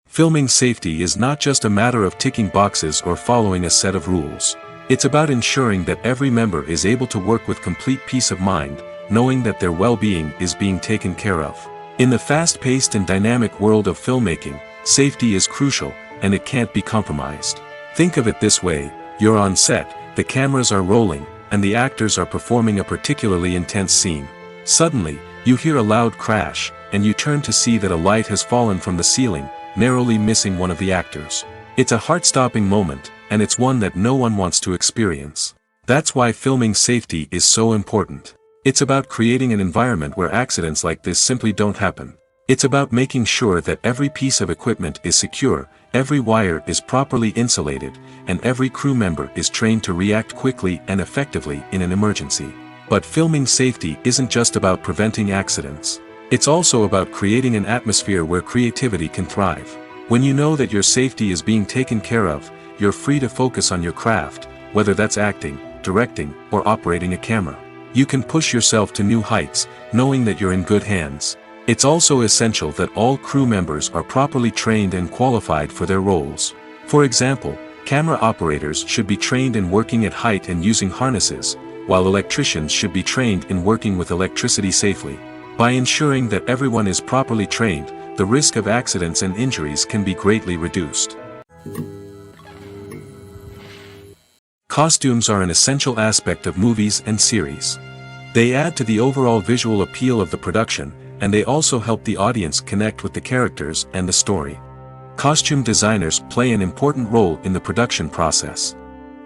Filming safety is not just a matter of ticking boxes or following a set of rules. It's about ensuring that every member is able to work with complete peace of mind, knowing that their well-being is being taken care of. In the fast-paced and dynamic world of filmmaking, safety is crucial, and it can't be compromised. Think of it this way: you're on set, the cameras are rolling, and the actors are performing a particularly intense scene. Suddenly, you hear a loud crash, and you turn to see that a light has fallen from the ceiling, narrowly missing one of the actors. It's a heart-stopping moment, and it's one that no one wants to experience. That's why filming safety is so important. It's about creating an environment where accidents like this simply don't happen. It's about making sure that every piece of equipment is secure, every wire is properly insulated, and every crew member is trained to react quickly and effectively in an emergency. But filming safety isn't just about preventing accidents. It's also about creating an atmosphere where creativity can thrive. When you know that your safety is being taken care of, you're free to focus on your craft, whether that's acting, directing, or operating a camera. You can push yourself to new heights, knowing that you're in good hands. It's also essential that all crew members are properly trained and qualified for their roles. For example, camera operators should be trained in working at height and using harnesses, while electricians should be trained in working with electricity safely. By ensuring that everyone is properly trained, the risk of accidents and injuries can be greatly reduced. Costumes are an essential aspect of movies and series. They add to the overall visual appeal of the production, and they also help the audience connect with the characters and the story. Costume designers play an important role in the production process.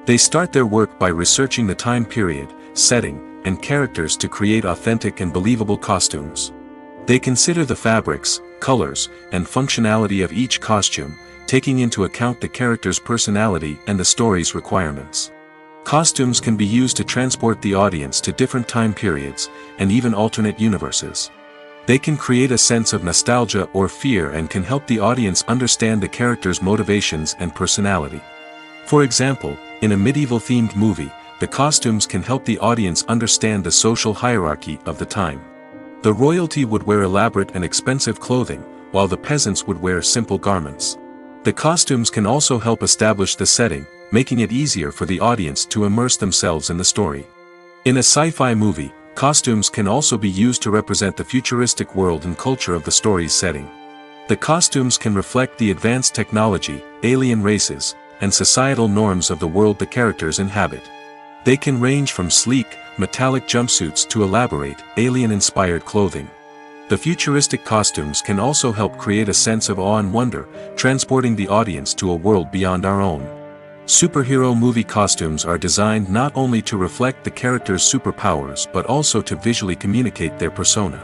They start their work by researching the time period, setting, and characters to create authentic and believable costumes. They consider the fabrics, colors, and functionality of each costume, taking into account the character's personality and the story's requirements. Costumes can be used to transport the audience to different time periods, and even alternate universes. They can create a sense of nostalgia or fear and can help the audience understand the character's motivations and personality. For example, in a medieval-themed movie, the costumes can help the audience understand the social hierarchy of the time. The royalty would wear elaborate and expensive clothing, while the peasants would wear simple garments. The costumes can also help establish the setting, making it easier for the audience to immerse themselves in the story. In a sci-fi movie, costumes can also be used to represent the futuristic world and culture of the story's setting. The costumes can reflect the advanced technology, alien races, and societal norms of the world the characters inhabit. They can range from sleek, metallic jumpsuits to elaborate, alien-inspired clothing. The futuristic costumes can also help create a sense of awe and wonder, transporting the audience to a world beyond our own. Superhero movie costumes are designed not only to reflect the character's superpowers but also to visually communicate their persona.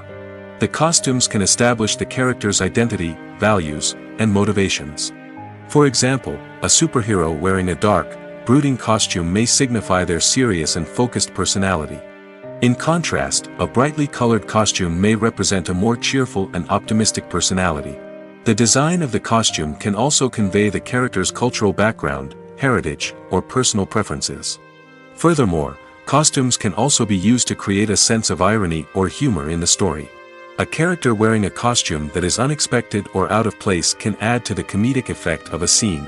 The costumes can establish the character's identity, values, and motivations. For example, a superhero wearing a dark, brooding costume may signify their serious and focused personality. In contrast, a brightly colored costume may represent a more cheerful and optimistic personality. The design of the costume can also convey the character's cultural background, heritage, or personal preferences. Furthermore, costumes can also be used to create a sense of irony or humor in the story. A character wearing a costume that is unexpected or out of place can add to the comedic effect of a scene.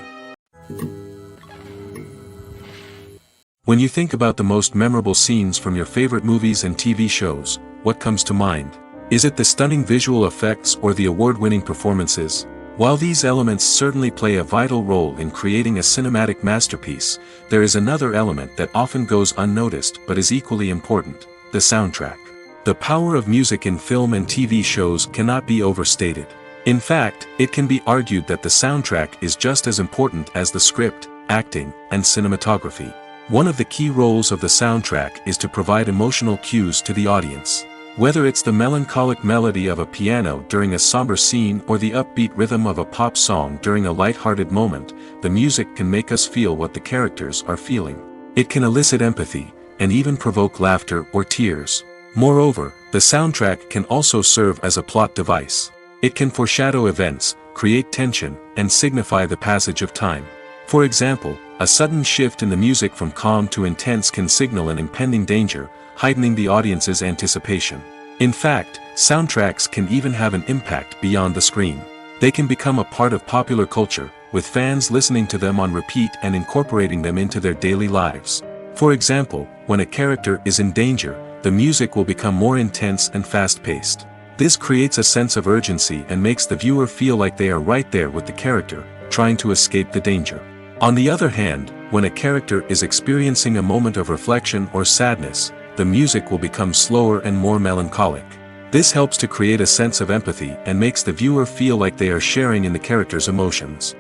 When you think about the most memorable scenes from your favorite movies and TV shows, what comes to mind? Is it the stunning visual effects or the award-winning performances? While these elements certainly play a vital role in creating a cinematic masterpiece, there is another element that often goes unnoticed but is equally important: the soundtrack. The power of music in film and TV shows cannot be overstated. In fact, it can be argued that the soundtrack is just as important as the script, acting, and cinematography. One of the key roles of the soundtrack is to provide emotional cues to the audience. Whether it's the melancholic melody of a piano during a somber scene or the upbeat rhythm of a pop song during a light-hearted moment, the music can make us feel what the characters are feeling. It can elicit empathy, and even provoke laughter or tears. Moreover, the soundtrack can also serve as a plot device. It can foreshadow events, create tension, and signify the passage of time. For example, a sudden shift in the music from calm to intense can signal an impending danger, heightening the audience's anticipation. In fact, soundtracks can even have an impact beyond the screen. They can become a part of popular culture, with fans listening to them on repeat and incorporating them into their daily lives. For example, when a character is in danger, the music will become more intense and fast-paced. This creates a sense of urgency and makes the viewer feel like they are right there with the character, trying to escape the danger. On the other hand, when a character is experiencing a moment of reflection or sadness, the music will become slower and more melancholic. This helps to create a sense of empathy and makes the viewer feel like they are sharing in the character's emotions.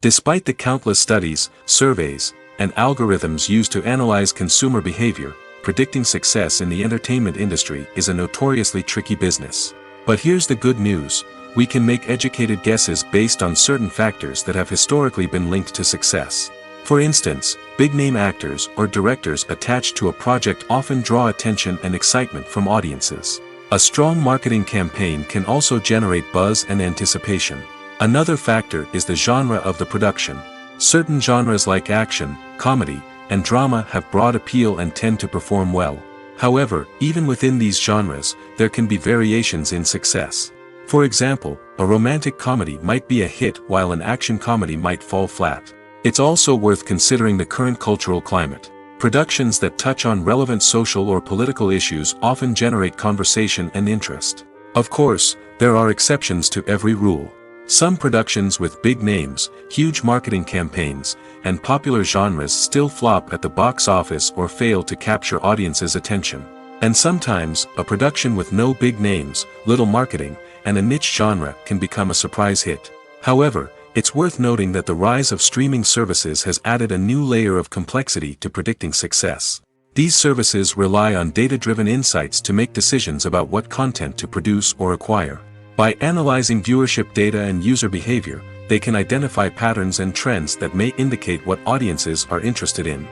Despite the countless studies, surveys, and algorithms used to analyze consumer behavior, predicting success in the entertainment industry is a notoriously tricky business. But here's the good news: we can make educated guesses based on certain factors that have historically been linked to success. For instance, big-name actors or directors attached to a project often draw attention and excitement from audiences. A strong marketing campaign can also generate buzz and anticipation. Another factor is the genre of the production. Certain genres like action, comedy, and drama have broad appeal and tend to perform well. However, even within these genres, there can be variations in success. For example, a romantic comedy might be a hit while an action comedy might fall flat. It's also worth considering the current cultural climate. Productions that touch on relevant social or political issues often generate conversation and interest. Of course, there are exceptions to every rule. Some productions with big names, huge marketing campaigns, and popular genres still flop at the box office or fail to capture audiences' attention. And sometimes, a production with no big names, little marketing, and a niche genre can become a surprise hit. However, it's worth noting that the rise of streaming services has added a new layer of complexity to predicting success. These services rely on data-driven insights to make decisions about what content to produce or acquire. By analyzing viewership data and user behavior, they can identify patterns and trends that may indicate what audiences are interested in.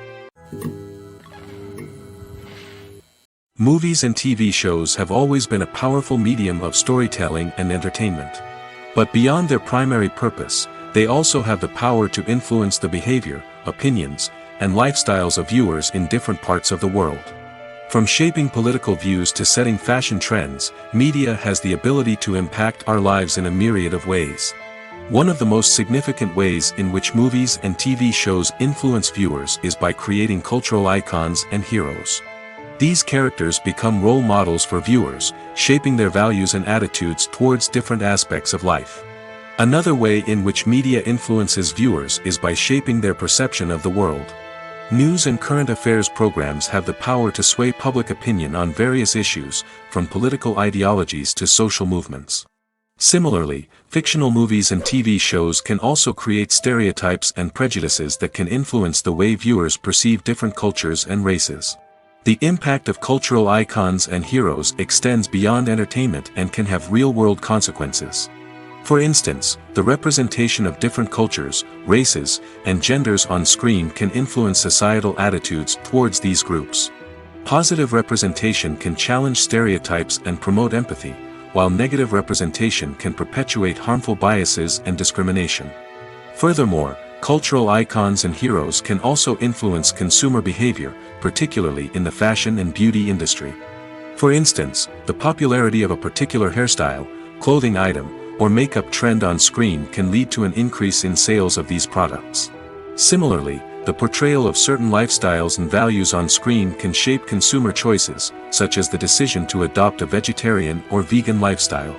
Movies and TV shows have always been a powerful medium of storytelling and entertainment. But beyond their primary purpose, they also have the power to influence the behavior, opinions, and lifestyles of viewers in different parts of the world. From shaping political views to setting fashion trends, media has the ability to impact our lives in a myriad of ways. One of the most significant ways in which movies and TV shows influence viewers is by creating cultural icons and heroes. These characters become role models for viewers, shaping their values and attitudes towards different aspects of life. Another way in which media influences viewers is by shaping their perception of the world. News and current affairs programs have the power to sway public opinion on various issues, from political ideologies to social movements. Similarly, fictional movies and TV shows can also create stereotypes and prejudices that can influence the way viewers perceive different cultures and races. The impact of cultural icons and heroes extends beyond entertainment and can have real-world consequences. For instance, the representation of different cultures, races, and genders on screen can influence societal attitudes towards these groups. Positive representation can challenge stereotypes and promote empathy, while negative representation can perpetuate harmful biases and discrimination. Furthermore, cultural icons and heroes can also influence consumer behavior, particularly in the fashion and beauty industry. For instance, the popularity of a particular hairstyle, clothing item, or makeup trend on screen can lead to an increase in sales of these products. Similarly, the portrayal of certain lifestyles and values on screen can shape consumer choices, such as the decision to adopt a vegetarian or vegan lifestyle.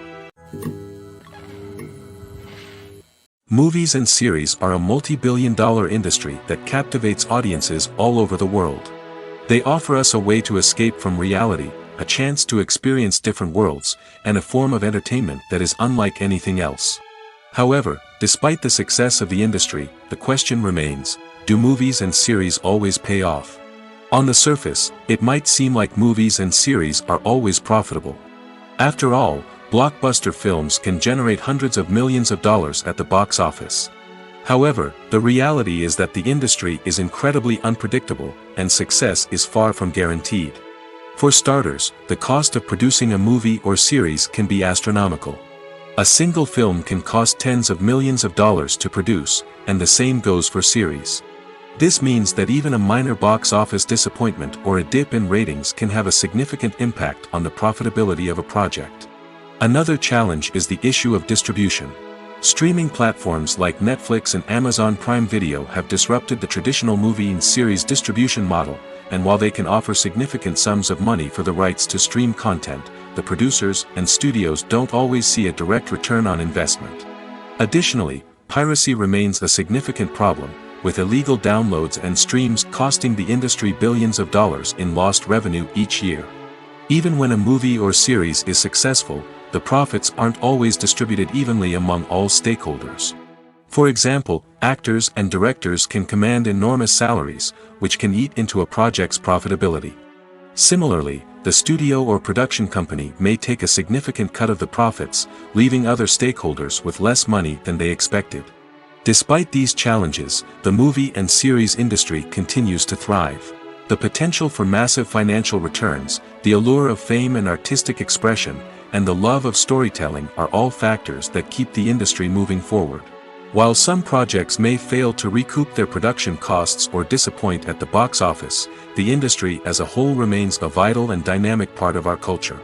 Movies and series are a multi-billion-dollar industry that captivates audiences all over the world. They offer us a way to escape from reality, a chance to experience different worlds, and a form of entertainment that is unlike anything else. However, despite the success of the industry, the question remains, do movies and series always pay off? On the surface, it might seem like movies and series are always profitable. After all, blockbuster films can generate hundreds of millions of dollars at the box office. However, the reality is that the industry is incredibly unpredictable, and success is far from guaranteed. For starters, the cost of producing a movie or series can be astronomical. A single film can cost tens of millions of dollars to produce, and the same goes for series. This means that even a minor box office disappointment or a dip in ratings can have a significant impact on the profitability of a project. Another challenge is the issue of distribution. Streaming platforms like Netflix and Amazon Prime Video have disrupted the traditional movie and series distribution model, and while they can offer significant sums of money for the rights to stream content, the producers and studios don't always see a direct return on investment. Additionally, piracy remains a significant problem, with illegal downloads and streams costing the industry billions of dollars in lost revenue each year. Even when a movie or series is successful, the profits aren't always distributed evenly among all stakeholders. For example, actors and directors can command enormous salaries, which can eat into a project's profitability. Similarly, the studio or production company may take a significant cut of the profits, leaving other stakeholders with less money than they expected. Despite these challenges, the movie and series industry continues to thrive. The potential for massive financial returns, the allure of fame and artistic expression, and the love of storytelling are all factors that keep the industry moving forward. While some projects may fail to recoup their production costs or disappoint at the box office, the industry as a whole remains a vital and dynamic part of our culture.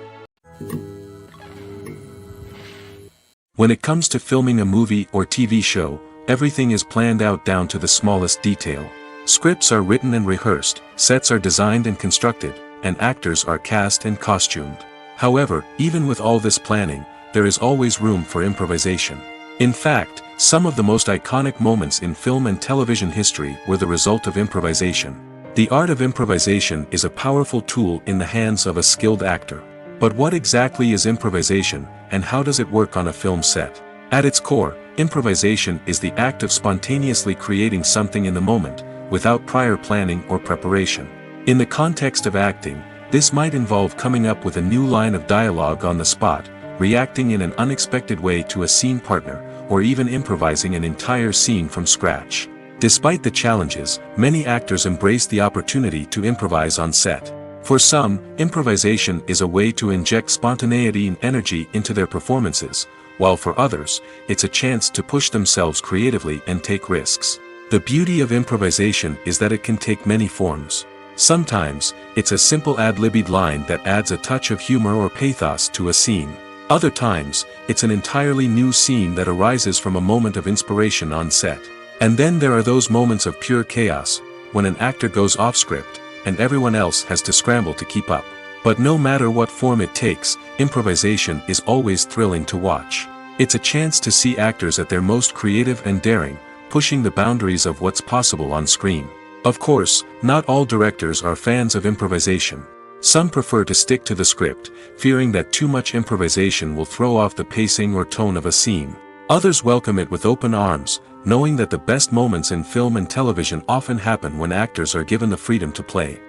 When it comes to filming a movie or TV show, everything is planned out down to the smallest detail. Scripts are written and rehearsed, sets are designed and constructed, and actors are cast and costumed. However, even with all this planning, there is always room for improvisation. In fact, some of the most iconic moments in film and television history were the result of improvisation. The art of improvisation is a powerful tool in the hands of a skilled actor. But what exactly is improvisation, and how does it work on a film set? At its core, improvisation is the act of spontaneously creating something in the moment, without prior planning or preparation. In the context of acting, this might involve coming up with a new line of dialogue on the spot, reacting in an unexpected way to a scene partner, or even improvising an entire scene from scratch. Despite the challenges, many actors embrace the opportunity to improvise on set. For some, improvisation is a way to inject spontaneity and energy into their performances, while for others, it's a chance to push themselves creatively and take risks. The beauty of improvisation is that it can take many forms. Sometimes, it's a simple ad-libbed line that adds a touch of humor or pathos to a scene. Other times, it's an entirely new scene that arises from a moment of inspiration on set. And then there are those moments of pure chaos, when an actor goes off script, and everyone else has to scramble to keep up. But no matter what form it takes, improvisation is always thrilling to watch. It's a chance to see actors at their most creative and daring, pushing the boundaries of what's possible on screen. Of course, not all directors are fans of improvisation. Some prefer to stick to the script, fearing that too much improvisation will throw off the pacing or tone of a scene. Others welcome it with open arms, knowing that the best moments in film and television often happen when actors are given the freedom to play.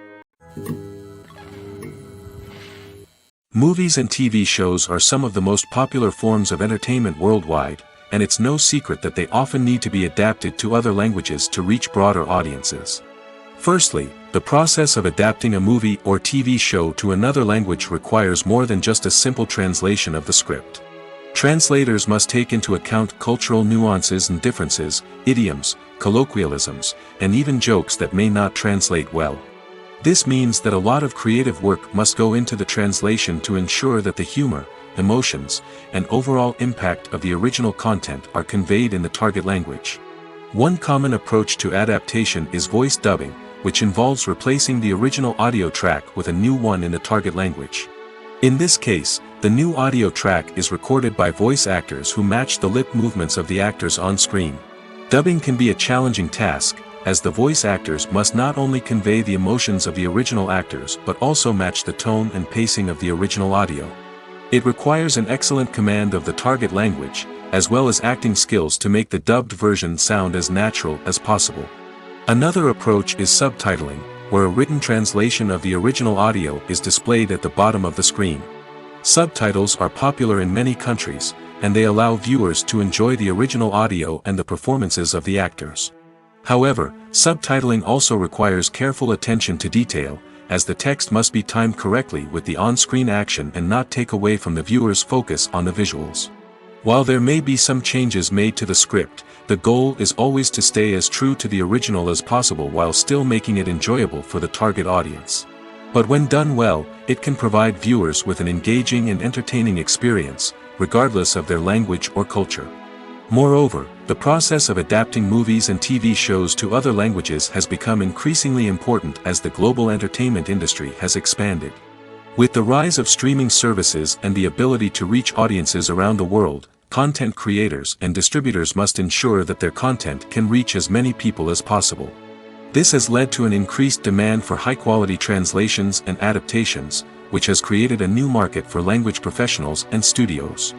Movies and TV shows are some of the most popular forms of entertainment worldwide, and it's no secret that they often need to be adapted to other languages to reach broader audiences. Firstly, the process of adapting a movie or TV show to another language requires more than just a simple translation of the script. Translators must take into account cultural nuances and differences, idioms, colloquialisms, and even jokes that may not translate well. This means that a lot of creative work must go into the translation to ensure that the humor, emotions, and overall impact of the original content are conveyed in the target language. One common approach to adaptation is voice dubbing, which involves replacing the original audio track with a new one in the target language. In this case, the new audio track is recorded by voice actors who match the lip movements of the actors on screen. Dubbing can be a challenging task, as the voice actors must not only convey the emotions of the original actors but also match the tone and pacing of the original audio. It requires an excellent command of the target language, as well as acting skills to make the dubbed version sound as natural as possible. Another approach is subtitling, where a written translation of the original audio is displayed at the bottom of the screen. Subtitles are popular in many countries, and they allow viewers to enjoy the original audio and the performances of the actors. However, subtitling also requires careful attention to detail, as the text must be timed correctly with the on-screen action and not take away from the viewer's focus on the visuals. While there may be some changes made to the script, the goal is always to stay as true to the original as possible while still making it enjoyable for the target audience. But when done well, it can provide viewers with an engaging and entertaining experience, regardless of their language or culture. Moreover, the process of adapting movies and TV shows to other languages has become increasingly important as the global entertainment industry has expanded. With the rise of streaming services and the ability to reach audiences around the world, content creators and distributors must ensure that their content can reach as many people as possible. This has led to an increased demand for high-quality translations and adaptations, which has created a new market for language professionals and studios.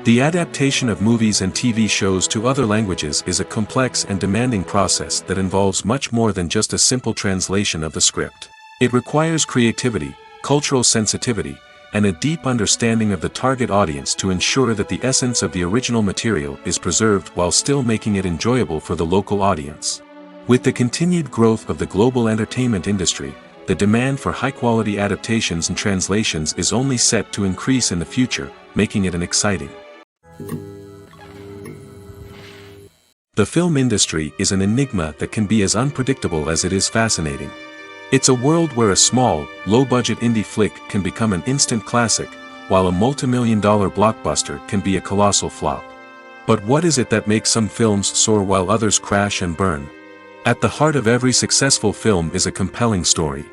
The adaptation of movies and TV shows to other languages is a complex and demanding process that involves much more than just a simple translation of the script. It requires creativity, cultural sensitivity, and a deep understanding of the target audience to ensure that the essence of the original material is preserved while still making it enjoyable for the local audience. With the continued growth of the global entertainment industry, the demand for high-quality adaptations and translations is only set to increase in the future, making it an exciting. The film industry is an enigma that can be as unpredictable as it is fascinating. It's a world where a small, low-budget indie flick can become an instant classic, while a multi-million-dollar blockbuster can be a colossal flop. But what is it that makes some films soar while others crash and burn? At the heart of every successful film is a compelling story.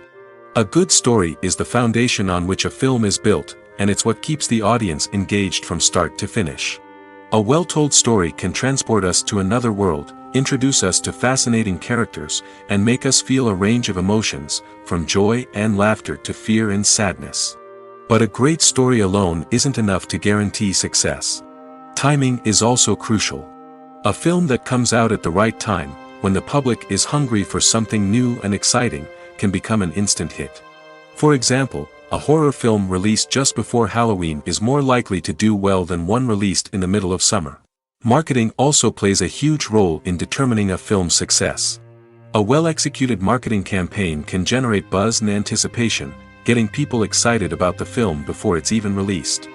A good story is the foundation on which a film is built, and it's what keeps the audience engaged from start to finish. A well-told story can transport us to another world, introduce us to fascinating characters, and make us feel a range of emotions, from joy and laughter to fear and sadness. But a great story alone isn't enough to guarantee success. Timing is also crucial. A film that comes out at the right time, when the public is hungry for something new and exciting, can become an instant hit. For example, a horror film released just before Halloween is more likely to do well than one released in the middle of summer. Marketing also plays a huge role in determining a film's success. A well-executed marketing campaign can generate buzz and anticipation, getting people excited about the film before it's even released.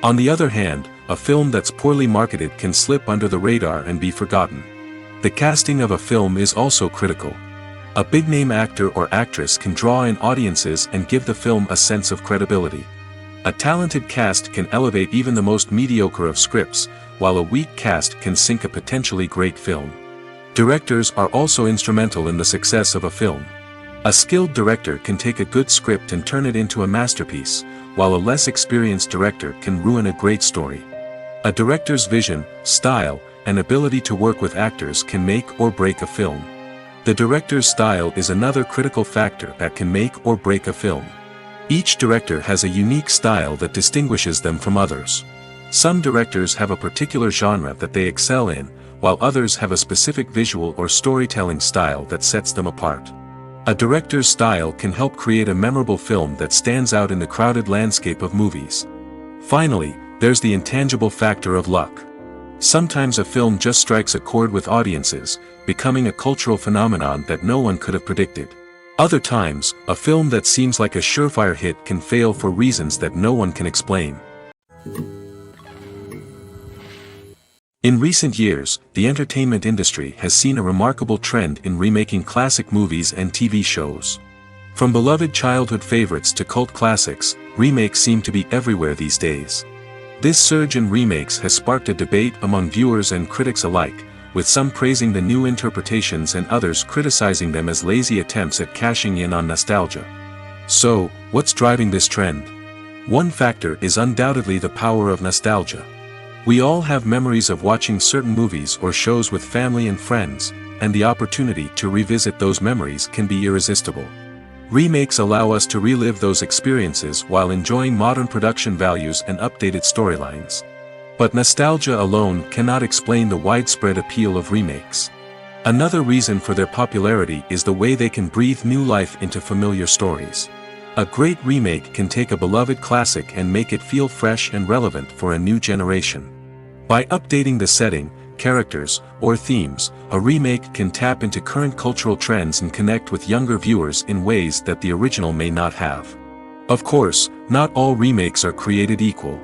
On the other hand, a film that's poorly marketed can slip under the radar and be forgotten. The casting of a film is also critical. A big-name actor or actress can draw in audiences and give the film a sense of credibility. A talented cast can elevate even the most mediocre of scripts, while a weak cast can sink a potentially great film. Directors are also instrumental in the success of a film. A skilled director can take a good script and turn it into a masterpiece, while a less experienced director can ruin a great story. A director's vision, style, and ability to work with actors can make or break a film. The director's style is another critical factor that can make or break a film. Each director has a unique style that distinguishes them from others. Some directors have a particular genre that they excel in, while others have a specific visual or storytelling style that sets them apart. A director's style can help create a memorable film that stands out in the crowded landscape of movies. Finally, there's the intangible factor of luck. Sometimes a film just strikes a chord with audiences, becoming a cultural phenomenon that no one could have predicted. Other times, a film that seems like a surefire hit can fail for reasons that no one can explain. In recent years, the entertainment industry has seen a remarkable trend in remaking classic movies and TV shows. From beloved childhood favorites to cult classics, remakes seem to be everywhere these days. This surge in remakes has sparked a debate among viewers and critics alike, with some praising the new interpretations and others criticizing them as lazy attempts at cashing in on nostalgia. So, what's driving this trend? One factor is undoubtedly the power of nostalgia. We all have memories of watching certain movies or shows with family and friends, and the opportunity to revisit those memories can be irresistible. Remakes allow us to relive those experiences while enjoying modern production values and updated storylines. But nostalgia alone cannot explain the widespread appeal of remakes. Another reason for their popularity is the way they can breathe new life into familiar stories. A great remake can take a beloved classic and make it feel fresh and relevant for a new generation. By updating the setting, characters, or themes, a remake can tap into current cultural trends and connect with younger viewers in ways that the original may not have. Of course, not all remakes are created equal.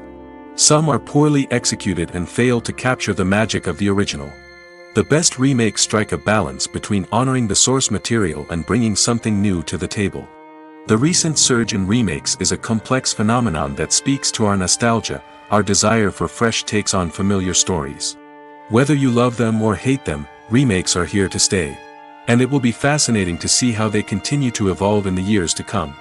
Some are poorly executed and fail to capture the magic of the original. The best remakes strike a balance between honoring the source material and bringing something new to the table. The recent surge in remakes is a complex phenomenon that speaks to our nostalgia, our desire for fresh takes on familiar stories. Whether you love them or hate them, remakes are here to stay. And it will be fascinating to see how they continue to evolve in the years to come.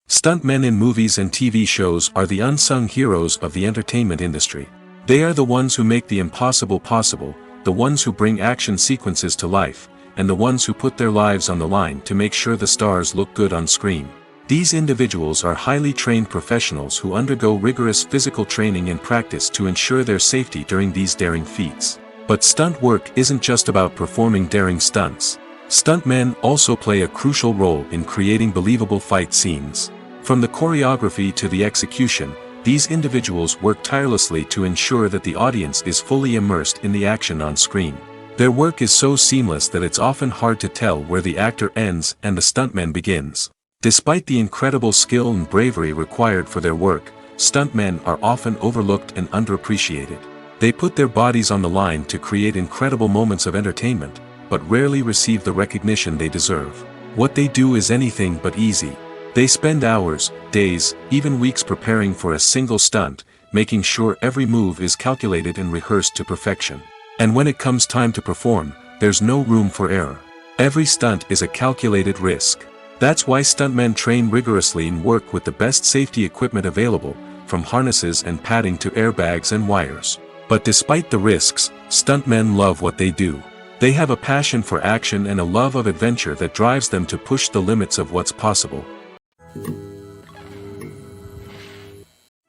Stuntmen in movies and TV shows are the unsung heroes of the entertainment industry. They are the ones who make the impossible possible, the ones who bring action sequences to life, and the ones who put their lives on the line to make sure the stars look good on screen. These individuals are highly trained professionals who undergo rigorous physical training and practice to ensure their safety during these daring feats. But stunt work isn't just about performing daring stunts. Stuntmen also play a crucial role in creating believable fight scenes. From the choreography to the execution, these individuals work tirelessly to ensure that the audience is fully immersed in the action on screen. Their work is so seamless that it's often hard to tell where the actor ends and the stuntman begins. Despite the incredible skill and bravery required for their work, stuntmen are often overlooked and underappreciated. They put their bodies on the line to create incredible moments of entertainment, but rarely receive the recognition they deserve. What they do is anything but easy. They spend hours, days, even weeks preparing for a single stunt, making sure every move is calculated and rehearsed to perfection. And when it comes time to perform, there's no room for error. Every stunt is a calculated risk. That's why stuntmen train rigorously and work with the best safety equipment available, from harnesses and padding to airbags and wires. But despite the risks, stuntmen love what they do. They have a passion for action and a love of adventure that drives them to push the limits of what's possible.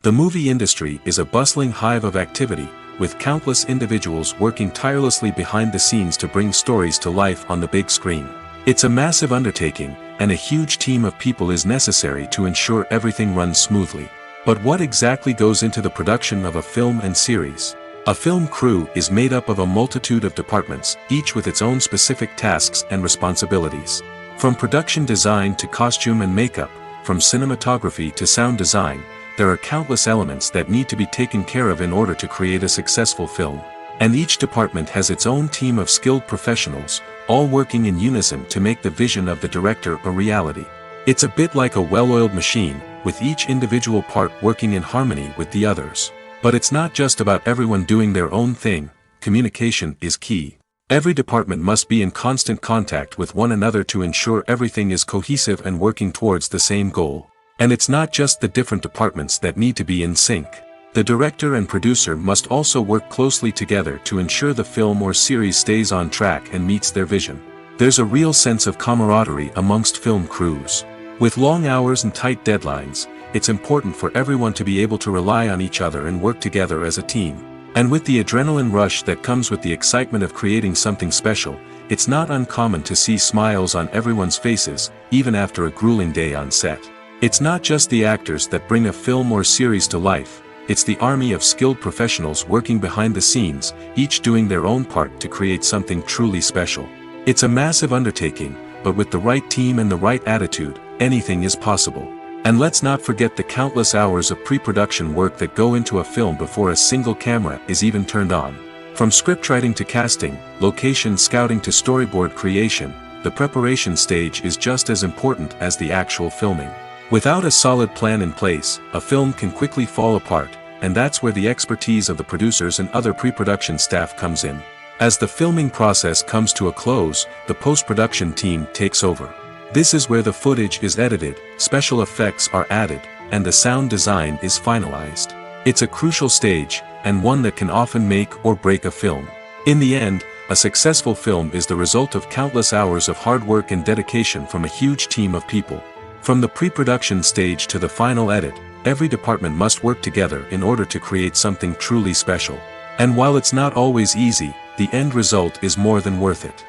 The movie industry is a bustling hive of activity, with countless individuals working tirelessly behind the scenes to bring stories to life on the big screen. It's a massive undertaking, and a huge team of people is necessary to ensure everything runs smoothly. But what exactly goes into the production of a film and series? A film crew is made up of a multitude of departments, each with its own specific tasks and responsibilities. From production design to costume and makeup, from cinematography to sound design, there are countless elements that need to be taken care of in order to create a successful film. And each department has its own team of skilled professionals, all working in unison to make the vision of the director a reality. It's a bit like a well-oiled machine, with each individual part working in harmony with the others. But it's not just about everyone doing their own thing. Communication is key. Every department must be in constant contact with one another to ensure everything is cohesive and working towards the same goal. And it's not just the different departments that need to be in sync. The director and producer must also work closely together to ensure the film or series stays on track and meets their vision. There's a real sense of camaraderie amongst film crews. With long hours and tight deadlines, it's important for everyone to be able to rely on each other and work together as a team. And with the adrenaline rush that comes with the excitement of creating something special, it's not uncommon to see smiles on everyone's faces, even after a grueling day on set. It's not just the actors that bring a film or series to life, it's the army of skilled professionals working behind the scenes, each doing their own part to create something truly special. It's a massive undertaking, but with the right team and the right attitude, anything is possible. And let's not forget the countless hours of pre-production work that go into a film before a single camera is even turned on. From scriptwriting to casting, location scouting to storyboard creation, the preparation stage is just as important as the actual filming. Without a solid plan in place, a film can quickly fall apart, and that's where the expertise of the producers and other pre-production staff comes in. As the filming process comes to a close, the post-production team takes over. This is where the footage is edited, special effects are added, and the sound design is finalized. It's a crucial stage, and one that can often make or break a film. In the end, a successful film is the result of countless hours of hard work and dedication from a huge team of people. From the pre-production stage to the final edit, every department must work together in order to create something truly special. And while it's not always easy, the end result is more than worth it.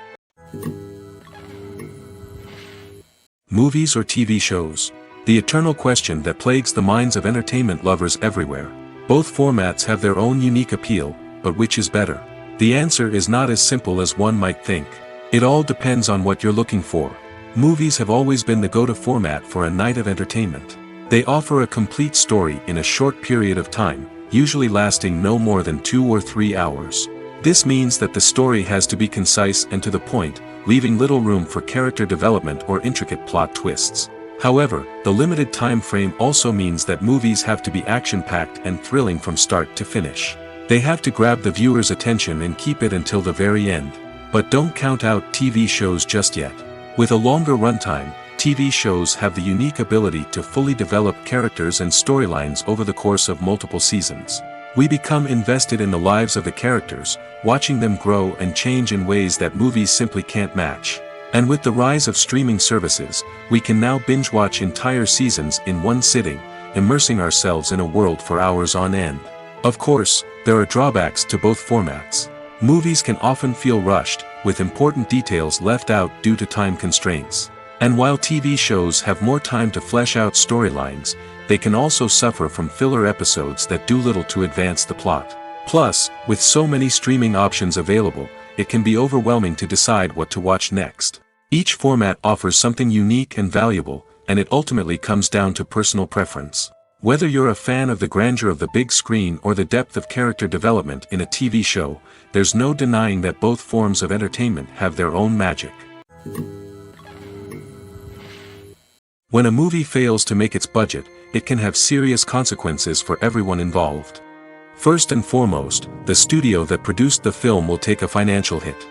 Movies or TV shows? The eternal question that plagues the minds of entertainment lovers everywhere. Both formats have their own unique appeal, but which is better? The answer is not as simple as one might think. It all depends on what you're looking for. Movies have always been the go-to format for a night of entertainment. They offer a complete story in a short period of time, usually lasting no more than 2 or 3 hours. This means that the story has to be concise and to the point, leaving little room for character development or intricate plot twists. However, the limited time frame also means that movies have to be action-packed and thrilling from start to finish. They have to grab the viewer's attention and keep it until the very end. But don't count out TV shows just yet. With a longer runtime, TV shows have the unique ability to fully develop characters and storylines over the course of multiple seasons. We become invested in the lives of the characters, watching them grow and change in ways that movies simply can't match. And with the rise of streaming services, we can now binge-watch entire seasons in one sitting, immersing ourselves in a world for hours on end. Of course, there are drawbacks to both formats. Movies can often feel rushed, with important details left out due to time constraints. And while TV shows have more time to flesh out storylines, they can also suffer from filler episodes that do little to advance the plot. Plus, with so many streaming options available, it can be overwhelming to decide what to watch next. Each format offers something unique and valuable, and it ultimately comes down to personal preference. Whether you're a fan of the grandeur of the big screen or the depth of character development in a TV show, there's no denying that both forms of entertainment have their own magic. When a movie fails to make its budget, it can have serious consequences for everyone involved. First and foremost, the studio that produced the film will take a financial hit.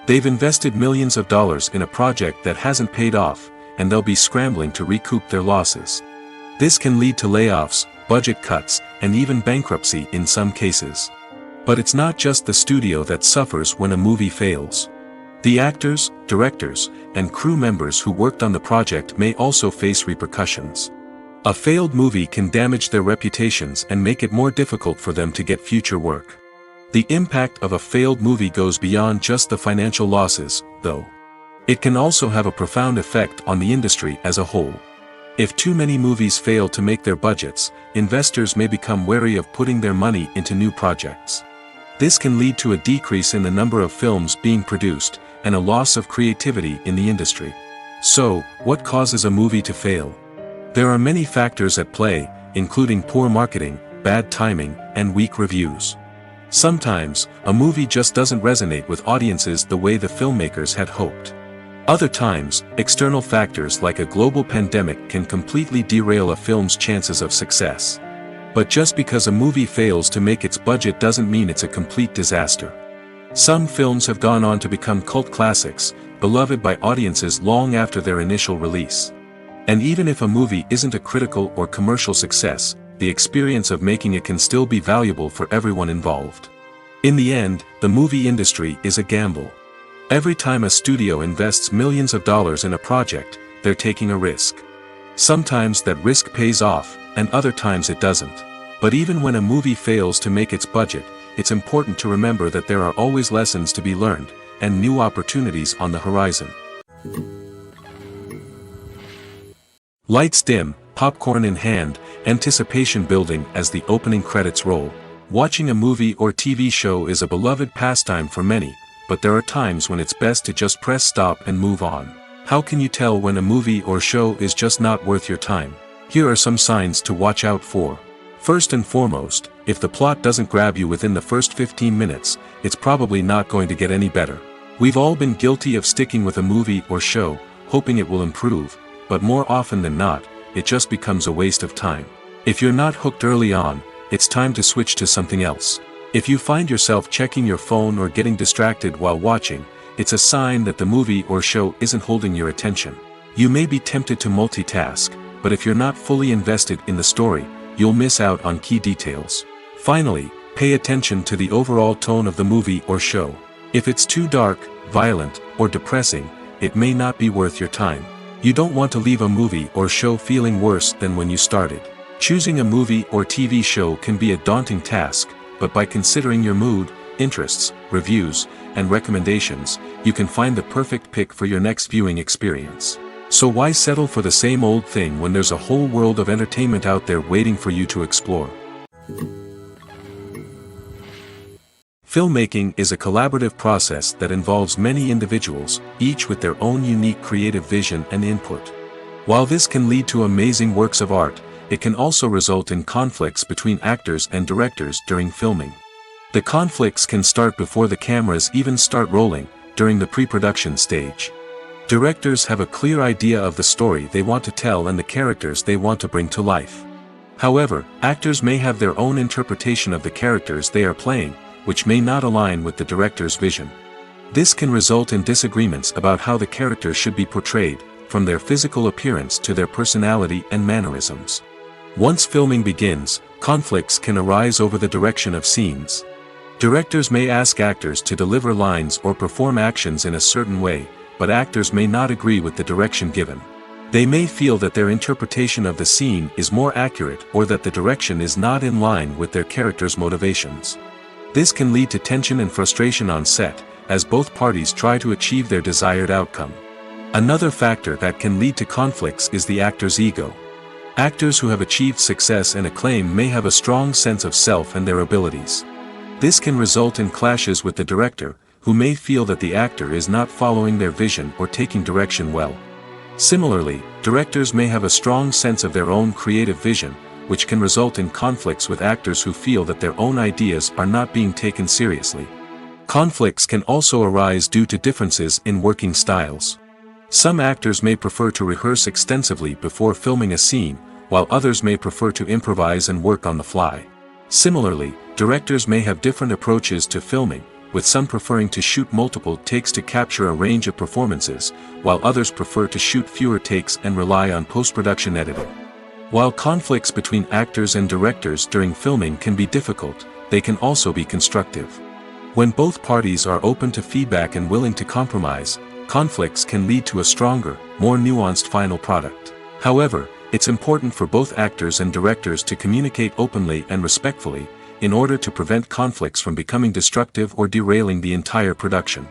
They've invested millions of dollars in a project that hasn't paid off, and they'll be scrambling to recoup their losses. This can lead to layoffs, budget cuts, and even bankruptcy in some cases. But it's not just the studio that suffers when a movie fails. The actors, directors, and crew members who worked on the project may also face repercussions. A failed movie can damage their reputations and make it more difficult for them to get future work. The impact of a failed movie goes beyond just the financial losses, though. It can also have a profound effect on the industry as a whole. If too many movies fail to make their budgets, investors may become wary of putting their money into new projects. This can lead to a decrease in the number of films being produced, and a loss of creativity in the industry. So, what causes a movie to fail? There are many factors at play, including poor marketing, bad timing, and weak reviews. Sometimes, a movie just doesn't resonate with audiences the way the filmmakers had hoped. Other times, external factors like a global pandemic can completely derail a film's chances of success. But just because a movie fails to make its budget doesn't mean it's a complete disaster. Some films have gone on to become cult classics, beloved by audiences long after their initial release. And even if a movie isn't a critical or commercial success, the experience of making it can still be valuable for everyone involved. In the end, the movie industry is a gamble. Every time a studio invests millions of dollars in a project, they're taking a risk. Sometimes that risk pays off, and other times it doesn't. But even when a movie fails to make its budget, it's important to remember that there are always lessons to be learned, and new opportunities on the horizon. Lights dim, popcorn in hand, anticipation building as the opening credits roll. Watching a movie or TV show is a beloved pastime for many, but there are times when it's best to just press stop and move on. How can you tell when a movie or show is just not worth your time? Here are some signs to watch out for. First and foremost, if the plot doesn't grab you within the first 15 minutes, it's probably not going to get any better. We've all been guilty of sticking with a movie or show, hoping it will improve, but more often than not, it just becomes a waste of time. If you're not hooked early on, it's time to switch to something else. If you find yourself checking your phone or getting distracted while watching, it's a sign that the movie or show isn't holding your attention. You may be tempted to multitask, but if you're not fully invested in the story, you'll miss out on key details. Finally, pay attention to the overall tone of the movie or show. If it's too dark, violent, or depressing, it may not be worth your time. You don't want to leave a movie or show feeling worse than when you started. Choosing a movie or TV show can be a daunting task, but by considering your mood, interests, reviews, and recommendations, you can find the perfect pick for your next viewing experience. So why settle for the same old thing when there's a whole world of entertainment out there waiting for you to explore? Filmmaking is a collaborative process that involves many individuals, each with their own unique creative vision and input. While this can lead to amazing works of art, it can also result in conflicts between actors and directors during filming. The conflicts can start before the cameras even start rolling, during the pre-production stage. Directors have a clear idea of the story they want to tell and the characters they want to bring to life. However, actors may have their own interpretation of the characters they are playing, which may not align with the director's vision. This can result in disagreements about how the characters should be portrayed, from their physical appearance to their personality and mannerisms. Once filming begins, conflicts can arise over the direction of scenes. Directors may ask actors to deliver lines or perform actions in a certain way, but actors may not agree with the direction given. They may feel that their interpretation of the scene is more accurate or that the direction is not in line with their character's motivations. This can lead to tension and frustration on set, as both parties try to achieve their desired outcome. Another factor that can lead to conflicts is the actor's ego. Actors who have achieved success and acclaim may have a strong sense of self and their abilities. This can result in clashes with the director, who may feel that the actor is not following their vision or taking direction well. Similarly, directors may have a strong sense of their own creative vision, which can result in conflicts with actors who feel that their own ideas are not being taken seriously. Conflicts can also arise due to differences in working styles. Some actors may prefer to rehearse extensively before filming a scene, while others may prefer to improvise and work on the fly. Similarly, directors may have different approaches to filming, with some preferring to shoot multiple takes to capture a range of performances, while others prefer to shoot fewer takes and rely on post-production editing. While conflicts between actors and directors during filming can be difficult, they can also be constructive. When both parties are open to feedback and willing to compromise, conflicts can lead to a stronger, more nuanced final product. However, it's important for both actors and directors to communicate openly and respectfully, in order to prevent conflicts from becoming destructive or derailing the entire production.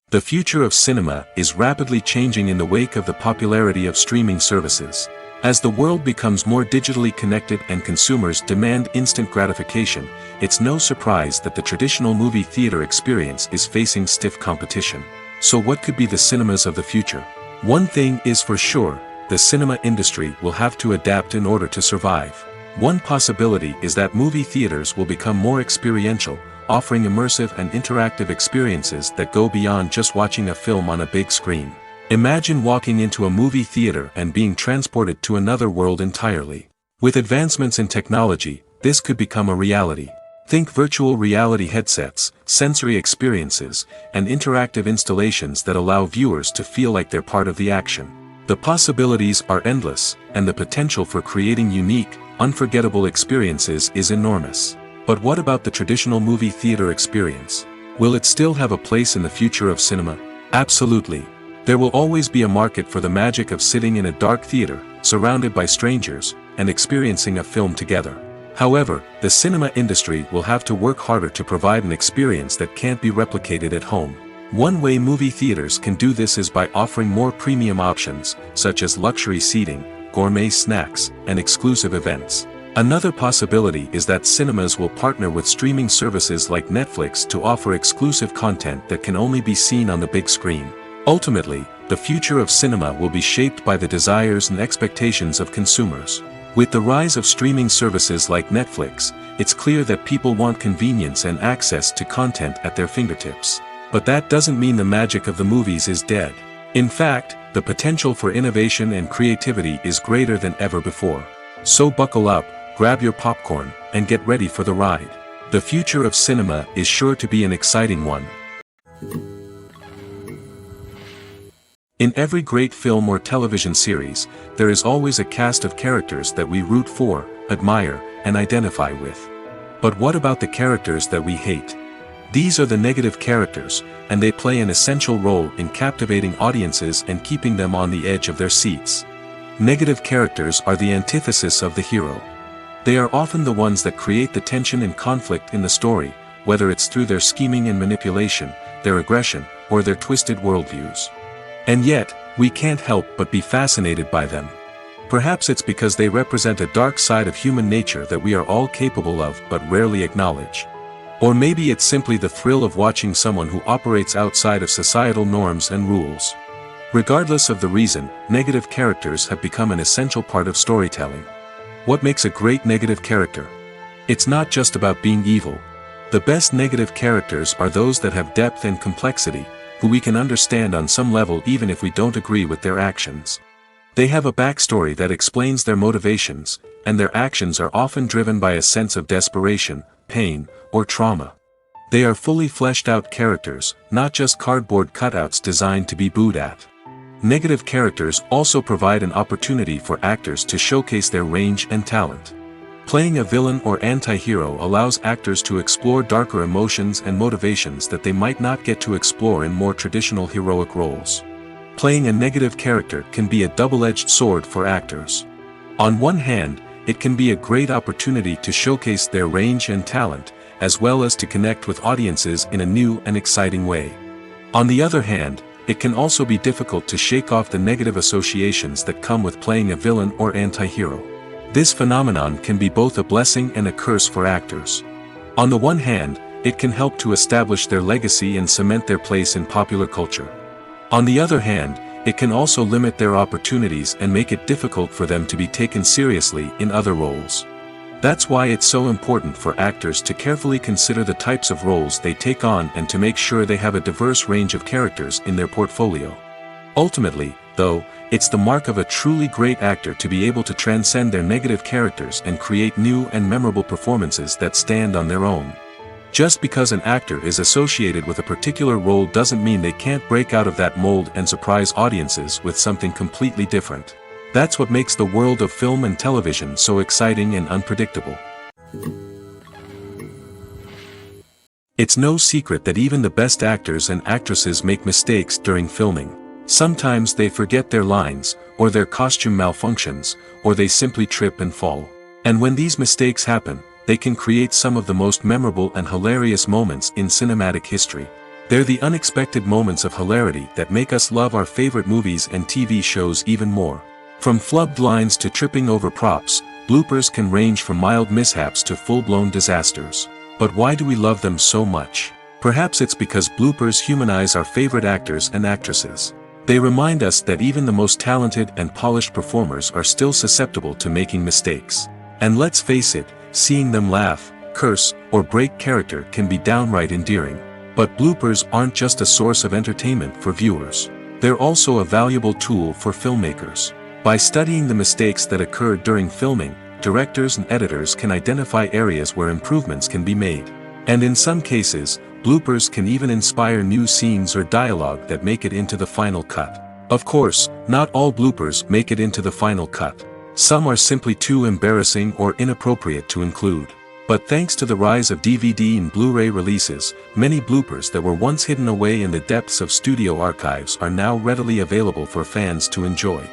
The future of cinema is rapidly changing in the wake of the popularity of streaming services. As the world becomes more digitally connected and consumers demand instant gratification, it's no surprise that the traditional movie theater experience is facing stiff competition. So what could be the cinemas of the future? One thing is for sure, the cinema industry will have to adapt in order to survive. One possibility is that movie theaters will become more experiential, offering immersive and interactive experiences that go beyond just watching a film on a big screen. Imagine walking into a movie theater and being transported to another world entirely. With advancements in technology, this could become a reality. Think virtual reality headsets, sensory experiences, and interactive installations that allow viewers to feel like they're part of the action. The possibilities are endless, and the potential for creating unique, unforgettable experiences is enormous. But what about the traditional movie theater experience? Will it still have a place in the future of cinema? Absolutely. There will always be a market for the magic of sitting in a dark theater, surrounded by strangers, and experiencing a film together. However, the cinema industry will have to work harder to provide an experience that can't be replicated at home. One way movie theaters can do this is by offering more premium options, such as luxury seating, gourmet snacks, and exclusive events. Another possibility is that cinemas will partner with streaming services like Netflix to offer exclusive content that can only be seen on the big screen. Ultimately, the future of cinema will be shaped by the desires and expectations of consumers. With the rise of streaming services like Netflix, it's clear that people want convenience and access to content at their fingertips. But that doesn't mean the magic of the movies is dead. In fact, the potential for innovation and creativity is greater than ever before. So buckle up, grab your popcorn, and get ready for the ride. The future of cinema is sure to be an exciting one. In every great film or television series, there is always a cast of characters that we root for, admire, and identify with. But what about the characters that we hate? These are the negative characters, and they play an essential role in captivating audiences and keeping them on the edge of their seats. Negative characters are the antithesis of the hero. They are often the ones that create the tension and conflict in the story, whether it's through their scheming and manipulation, their aggression, or their twisted worldviews. And yet, we can't help but be fascinated by them. Perhaps it's because they represent a dark side of human nature that we are all capable of but rarely acknowledge. Or maybe it's simply the thrill of watching someone who operates outside of societal norms and rules. Regardless of the reason, negative characters have become an essential part of storytelling. What makes a great negative character? It's not just about being evil. The best negative characters are those that have depth and complexity, who we can understand on some level even if we don't agree with their actions. They have a backstory that explains their motivations, and their actions are often driven by a sense of desperation, pain, or trauma. They are fully fleshed out characters, not just cardboard cutouts designed to be booed at. Negative characters also provide an opportunity for actors to showcase their range and talent. Playing a villain or anti-hero allows actors to explore darker emotions and motivations that they might not get to explore in more traditional heroic roles. Playing a negative character can be a double-edged sword for actors. On one hand, it can be a great opportunity to showcase their range and talent, as well as to connect with audiences in a new and exciting way. On the other hand, it can also be difficult to shake off the negative associations that come with playing a villain or anti-hero. This phenomenon can be both a blessing and a curse for actors. On the one hand, it can help to establish their legacy and cement their place in popular culture. On the other hand, it can also limit their opportunities and make it difficult for them to be taken seriously in other roles. That's why it's so important for actors to carefully consider the types of roles they take on and to make sure they have a diverse range of characters in their portfolio. Ultimately, though, it's the mark of a truly great actor to be able to transcend their negative characters and create new and memorable performances that stand on their own. Just because an actor is associated with a particular role doesn't mean they can't break out of that mold and surprise audiences with something completely different. That's what makes the world of film and television so exciting and unpredictable. It's no secret that even the best actors and actresses make mistakes during filming. Sometimes they forget their lines, or their costume malfunctions, or they simply trip and fall. And when these mistakes happen, they can create some of the most memorable and hilarious moments in cinematic history. They're the unexpected moments of hilarity that make us love our favorite movies and TV shows even more. From flubbed lines to tripping over props, bloopers can range from mild mishaps to full-blown disasters. But why do we love them so much? Perhaps it's because bloopers humanize our favorite actors and actresses. They remind us that even the most talented and polished performers are still susceptible to making mistakes. And let's face it, seeing them laugh, curse, or break character can be downright endearing. But bloopers aren't just a source of entertainment for viewers. They're also a valuable tool for filmmakers. By studying the mistakes that occurred during filming, directors and editors can identify areas where improvements can be made. And in some cases, bloopers can even inspire new scenes or dialogue that make it into the final cut. Of course, not all bloopers make it into the final cut. Some are simply too embarrassing or inappropriate to include. But thanks to the rise of DVD and Blu-ray releases, many bloopers that were once hidden away in the depths of studio archives are now readily available for fans to enjoy.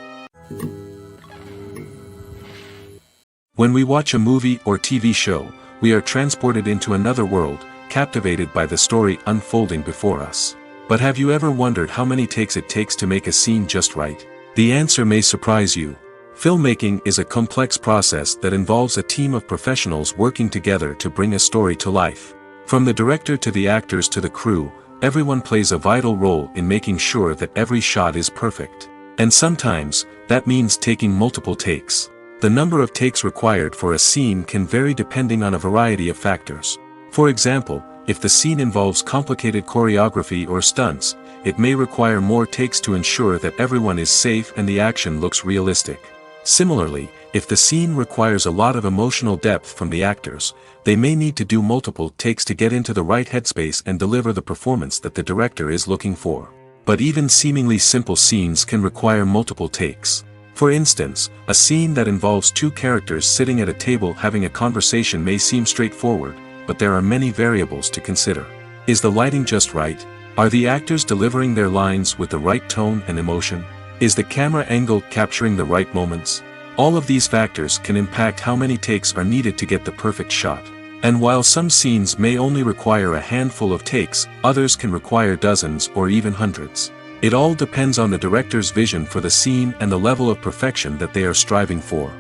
When we watch a movie or TV show, we are transported into another world, captivated by the story unfolding before us. But have you ever wondered how many takes it takes to make a scene just right? The answer may surprise you. Filmmaking is a complex process that involves a team of professionals working together to bring a story to life. From the director to the actors to the crew, everyone plays a vital role in making sure that every shot is perfect. And sometimes, that means taking multiple takes. The number of takes required for a scene can vary depending on a variety of factors. For example, if the scene involves complicated choreography or stunts, it may require more takes to ensure that everyone is safe and the action looks realistic. Similarly, if the scene requires a lot of emotional depth from the actors, they may need to do multiple takes to get into the right headspace and deliver the performance that the director is looking for. But even seemingly simple scenes can require multiple takes. For instance, a scene that involves two characters sitting at a table having a conversation may seem straightforward, but there are many variables to consider. Is the lighting just right? Are the actors delivering their lines with the right tone and emotion? Is the camera angle capturing the right moments? All of these factors can impact how many takes are needed to get the perfect shot. And while some scenes may only require a handful of takes, others can require dozens or even hundreds. It all depends on the director's vision for the scene and the level of perfection that they are striving for.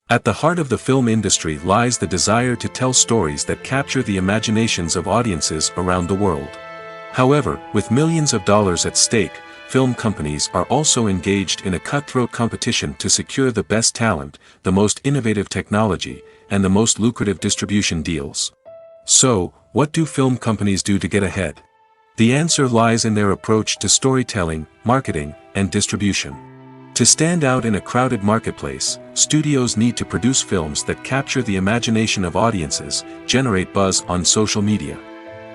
At the heart of the film industry lies the desire to tell stories that capture the imaginations of audiences around the world. However, with millions of dollars at stake, film companies are also engaged in a cutthroat competition to secure the best talent, the most innovative technology, and the most lucrative distribution deals. So, what do film companies do to get ahead? The answer lies in their approach to storytelling, marketing, and distribution. To stand out in a crowded marketplace, studios need to produce films that capture the imagination of audiences, generate buzz on social media.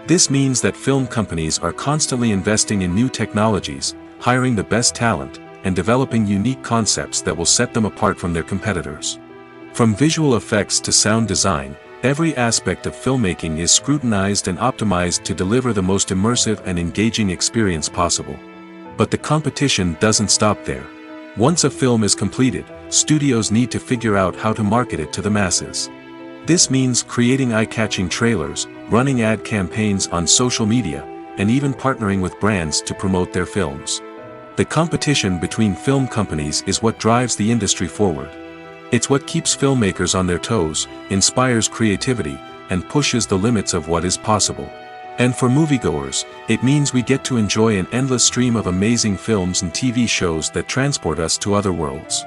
This means that film companies are constantly investing in new technologies, hiring the best talent, and developing unique concepts that will set them apart from their competitors. From visual effects to sound design, every aspect of filmmaking is scrutinized and optimized to deliver the most immersive and engaging experience possible. But the competition doesn't stop there. Once a film is completed, studios need to figure out how to market it to the masses. This means creating eye-catching trailers, running ad campaigns on social media, and even partnering with brands to promote their films. The competition between film companies is what drives the industry forward. It's what keeps filmmakers on their toes, inspires creativity, and pushes the limits of what is possible. And for moviegoers, it means we get to enjoy an endless stream of amazing films and TV shows that transport us to other worlds.